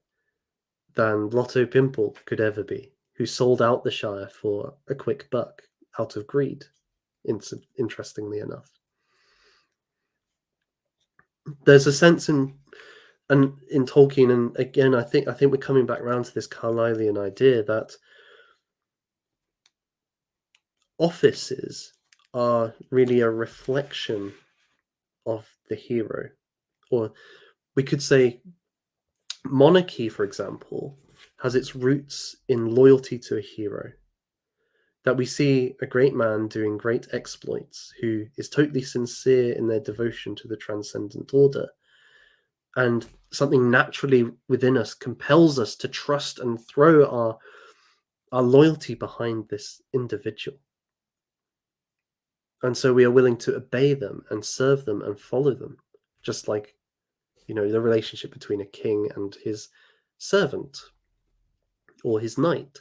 than Lotto Pimple could ever be, who sold out the Shire for a quick buck out of greed, interestingly enough. There's a sense in Tolkien, and again, I think we're coming back around to this Carlylean idea that offices are really a reflection of the hero. Or we could say monarchy, for example, has its roots in loyalty to a hero. That we see a great man doing great exploits who is totally sincere in their devotion to the transcendent order. And something naturally within us compels us to trust and throw our loyalty behind this individual. And so we are willing to obey them and serve them and follow them, just like, the relationship between a king and his servant or his knight.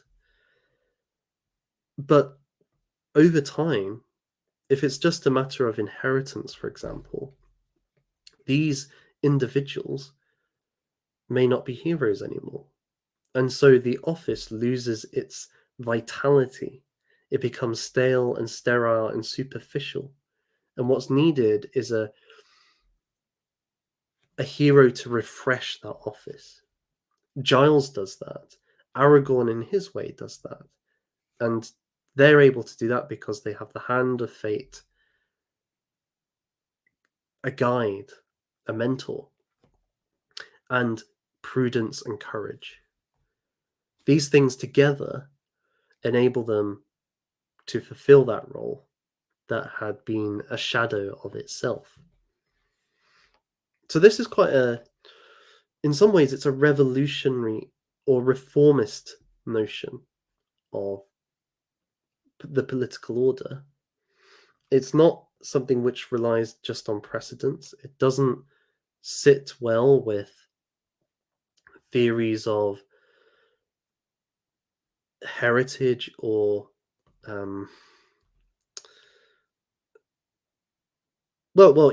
But over time, if it's just a matter of inheritance, for example, these individuals may not be heroes anymore. And so the office loses its vitality. It becomes stale and sterile and superficial. And what's needed is a hero to refresh that office. Giles does that. Aragorn, in his way, does that. And they're able to do that because they have the hand of fate, a guide, a mentor, and prudence and courage. These things together enable them to fulfill that role that had been a shadow of itself. So this is in some ways, it's a revolutionary or reformist notion of the political order. It's not something which relies just on precedents. It doesn't sit well with theories of heritage or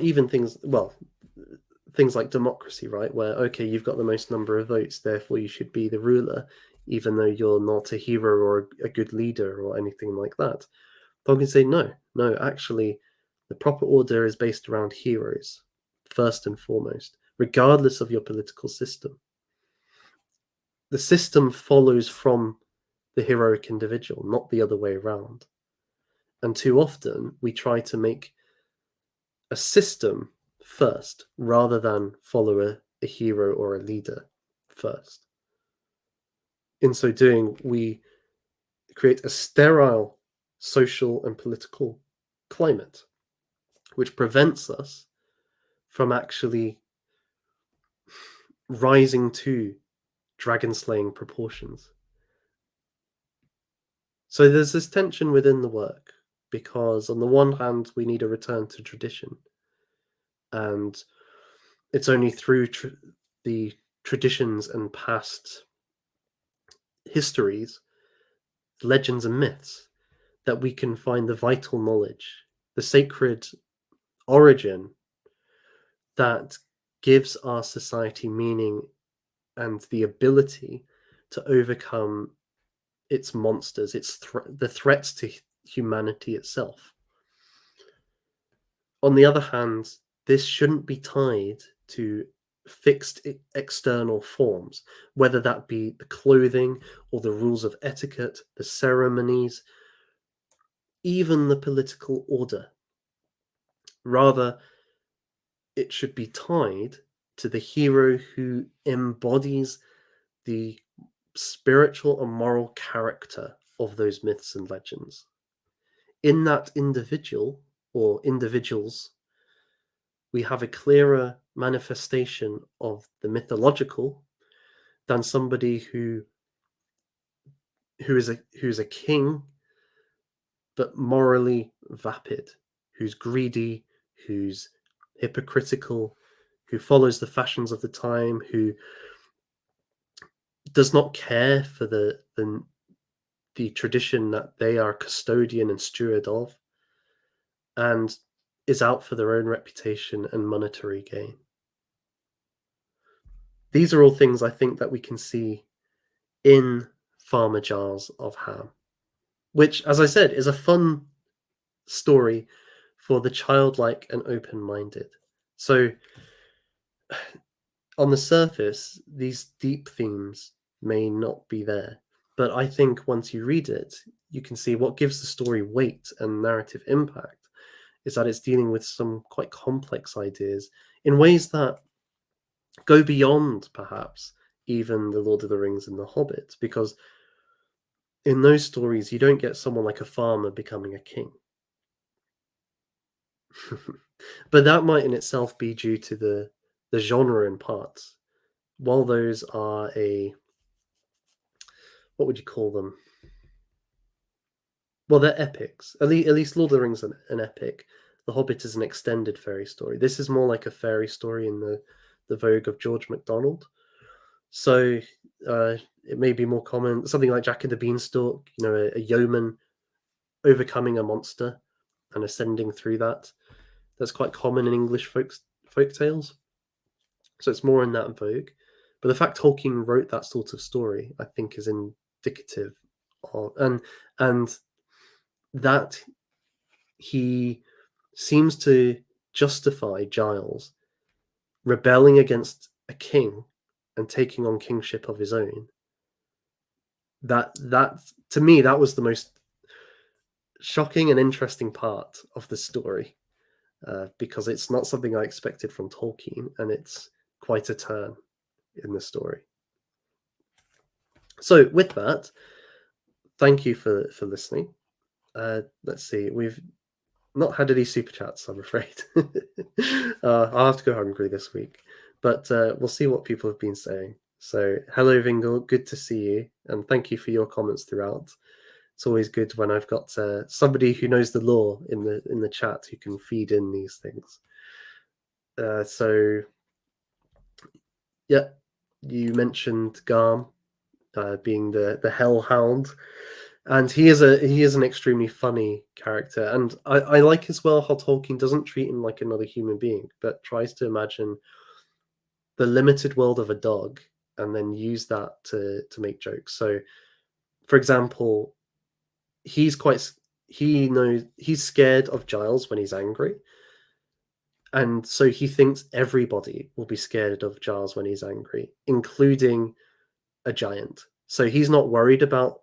even things like democracy, right? Where, okay, you've got the most number of votes, therefore you should be the ruler, even though you're not a hero or a good leader or anything like that. Tolkien say, no, actually, the proper order is based around heroes, first and foremost, regardless of your political system. The system follows from the heroic individual, not the other way around. And too often, we try to make a system first rather than follow a hero or a leader first. in so doing, we create a sterile social and political climate, which prevents us from actually rising to dragon slaying proportions. So there's this tension within the work, because on the one hand, we need a return to tradition, and it's only through the traditions and past histories, legends, and myths that we can find the vital knowledge, the sacred origin that gives our society meaning and the ability to overcome its monsters, the threats to humanity itself. On the other hand, this shouldn't be tied to fixed external forms, whether that be the clothing or the rules of etiquette, the ceremonies, even the political order. Rather, it should be tied to the hero who embodies the spiritual and moral character of those myths and legends. In that individual or individuals, we have a clearer manifestation of the mythological than somebody who's a king but morally vapid, who's greedy, who's hypocritical, who follows the fashions of the time, who does not care for the tradition that they are custodian and steward of, and is out for their own reputation and monetary gain. These are all things I think that we can see in Farmer Giles of Ham, which, as I said, is a fun story for the childlike and open-minded. So, on the surface, these deep themes may not be there, but I think once you read it, you can see what gives the story weight and narrative impact is that it's dealing with some quite complex ideas in ways that go beyond, perhaps, even The Lord of the Rings and The Hobbit, because in those stories, you don't get someone like a farmer becoming a king. But that might in itself be due to the genre in parts. While those are what would you call them? Well, they're epics. At least Lord of the Rings is an epic. The Hobbit is an extended fairy story. This is more like a fairy story in the vogue of George MacDonald. So it may be more common, something like Jack and the Beanstalk, a yeoman overcoming a monster and ascending through that. That's quite common in English folk tales. So it's more in that vogue. But the fact Tolkien wrote that sort of story, I think, is indicative of and that he seems to justify Giles rebelling against a king and taking on kingship of his own. That to me, that was the most shocking and interesting part of the story, because it's not something I expected from Tolkien, and it's quite a turn in the story. So with that, thank you for listening. Let's see, we've not had any super chats, I'm afraid. I'll have to go hungry this week, but we'll see what people have been saying. So hello Vingle, good to see you, and thank you for your comments throughout. It's always good when I've got somebody who knows the lore in the chat who can feed in these things. So yeah, you mentioned Garm being the Hellhound, and he is an extremely funny character, and I like as well how Tolkien doesn't treat him like another human being, but tries to imagine the limited world of a dog and then use that to make jokes. So, for example, he knows he's scared of Giles when he's angry, and so he thinks everybody will be scared of Giles when he's angry, including a giant. So he's not worried about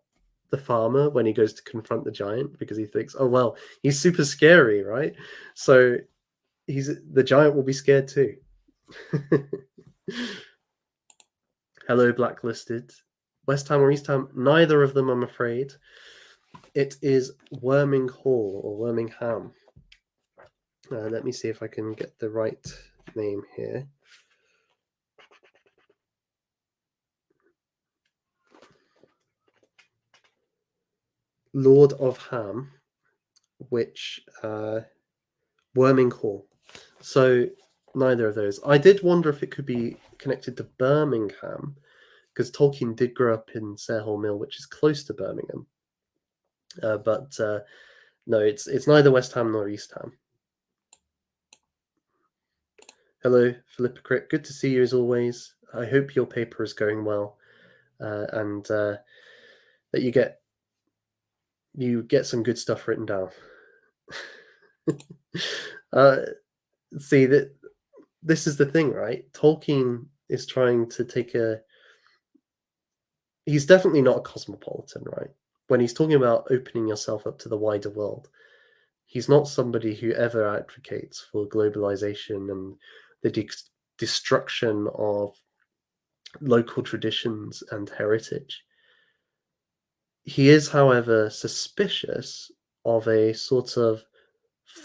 the farmer when he goes to confront the giant, because he thinks, oh well, he's super scary, right? So the giant will be scared too. Hello, Blacklisted. West Ham or East Ham? Neither of them, I'm afraid. It is Worming Hall or Wormingham. Let me see if I can get the right name here. Lord of Ham, which Worming Hall. So neither of those. I did wonder if it could be connected to Birmingham, because Tolkien did grow up in Sarehole Mill, which is close to Birmingham. But no, it's neither West Ham nor East Ham. Hello, Philippa Crick. Good to see you as always. I hope your paper is going well, and that you get some good stuff written down. See that this is the thing, right? Tolkien is trying to take a. He's definitely not a cosmopolitan, right? When he's talking about opening yourself up to the wider world, he's not somebody who ever advocates for globalization and the destruction of local traditions and heritage. He is, however, suspicious of a sort of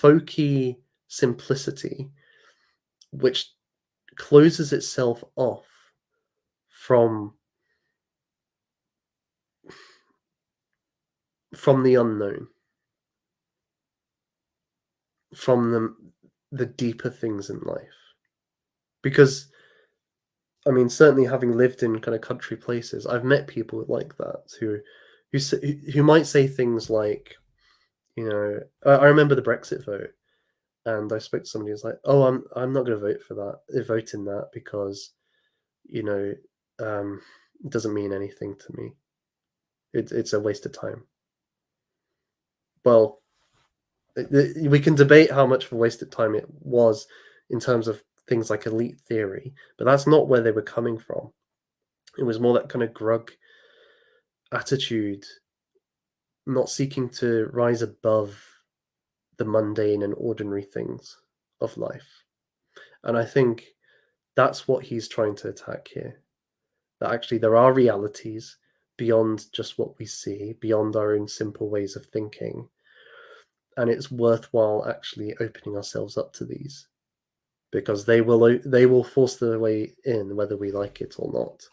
folky simplicity which closes itself off from the unknown, from the deeper things in life. Because I mean, certainly having lived in kind of country places, I've met people like that who might say things like, you know, I remember the Brexit vote, and I spoke to somebody who's like, "Oh, I'm not going to vote for that, vote in that because, you know, it doesn't mean anything to me. It's a waste of time." Well, we can debate how much of a waste of time it was in terms of things like elite theory, but that's not where they were coming from. It was more that kind of grug attitude, not seeking to rise above the mundane and ordinary things of life. And I think that's what he's trying to attack here. That actually there are realities beyond just what we see, beyond our own simple ways of thinking. And it's worthwhile actually opening ourselves up to these, because they will force their way in whether we like it or not.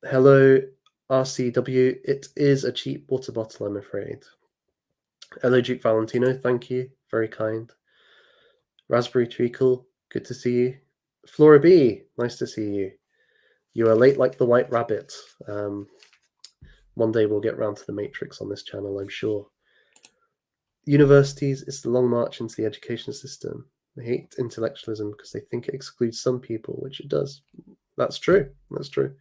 Hello, RCW. It is a cheap water bottle, I'm afraid. Hello, Duke Valentino. Thank you. Very kind. Raspberry Treacle. Good to see you. Flora B. Nice to see you. You are late like the White Rabbit. One day we'll get round to the Matrix on this channel, I'm sure. Universities, it's the long march into the education system. They hate intellectualism because they think it excludes some people, which it does. That's true. That's true.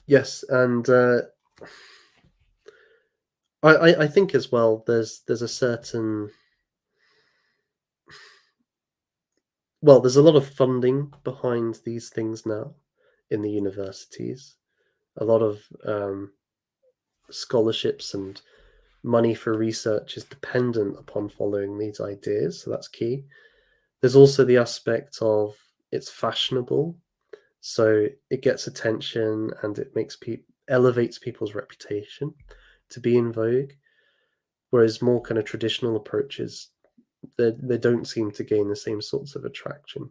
Yes, and I think as well there's a certain there's a lot of funding behind these things now in the universities. A lot of scholarships and money for research is dependent upon following these ideas, so that's key. There's also the aspect of it's fashionable, so it gets attention and it makes elevates people's reputation to be in vogue, whereas more kind of traditional approaches they don't seem to gain the same sorts of attraction.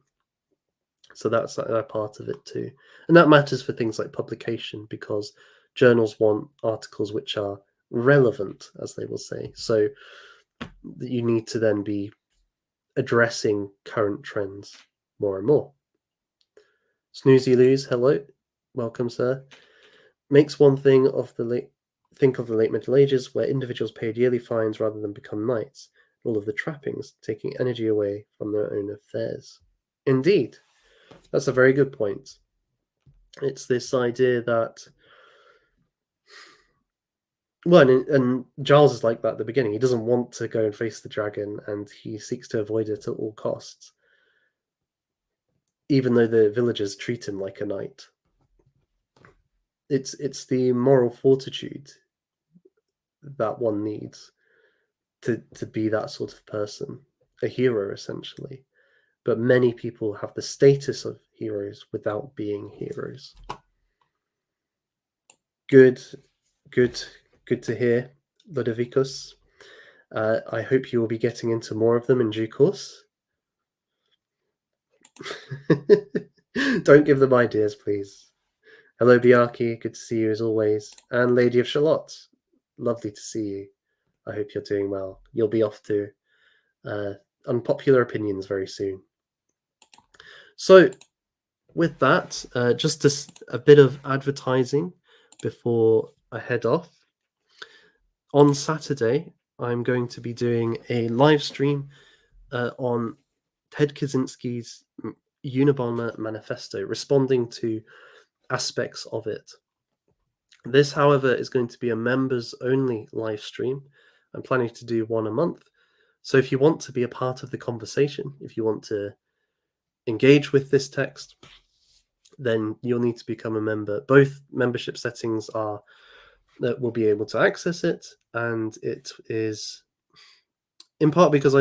So that's that part of it too, and that matters for things like publication, because journals want articles which are relevant, as they will say. So you need to then be addressing current trends more and more. Snoozy Lose, hello, welcome, sir. Makes one think of the late Middle Ages, where individuals paid yearly fines rather than become knights. All of the trappings, taking energy away from their own affairs. Indeed, that's a very good point. It's this idea that, well, and Giles is like that at the beginning. He doesn't want to go and face the dragon, and he seeks to avoid it at all costs, even though the villagers treat him like a knight. It's the moral fortitude that one needs to be that sort of person, a hero essentially. But many people have the status of heroes without being heroes. Good, good, good to hear, Ludovicus. I hope you will be getting into more of them in due course. Don't give them ideas, please. Hello, Biaki. Good to see you as always. And Lady of Shalott. Lovely to see you. I hope you're doing well. You'll be off to unpopular opinions very soon. So, with that, just a bit of advertising before I head off. On Saturday, I'm going to be doing a live stream on Ted Kaczynski's Unabomber Manifesto, responding to aspects of it. This, however, is going to be a members only live stream. I'm planning to do one a month. So if you want to be a part of the conversation, if you want to engage with this text, then you'll need to become a member. Both membership settings are that will be able to access it, and it is in part because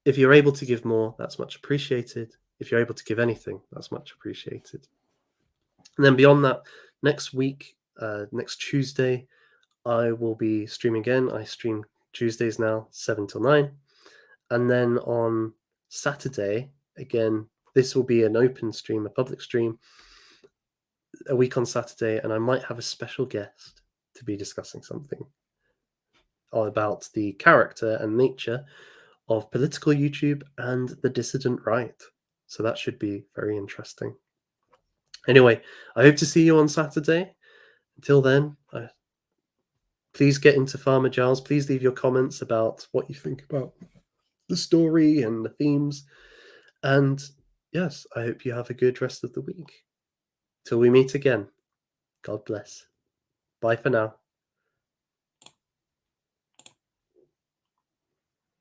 if you're able to give more, that's much appreciated. If you're able to give anything, that's much appreciated. And then beyond that, next week, next Tuesday, I will be streaming again. I stream Tuesdays now, 7 till 9. And then on Saturday, again, this will be an open stream, a public stream, a week on Saturday, and I might have a special guest to be discussing something about the character and nature of political YouTube and the dissident right. So that should be very interesting. Anyway, I hope to see you on Saturday. Until then, please get into Farmer Giles. Please leave your comments about what you think about the story and the themes. And yes, I hope you have a good rest of the week. Till we meet again, God bless. Bye for now.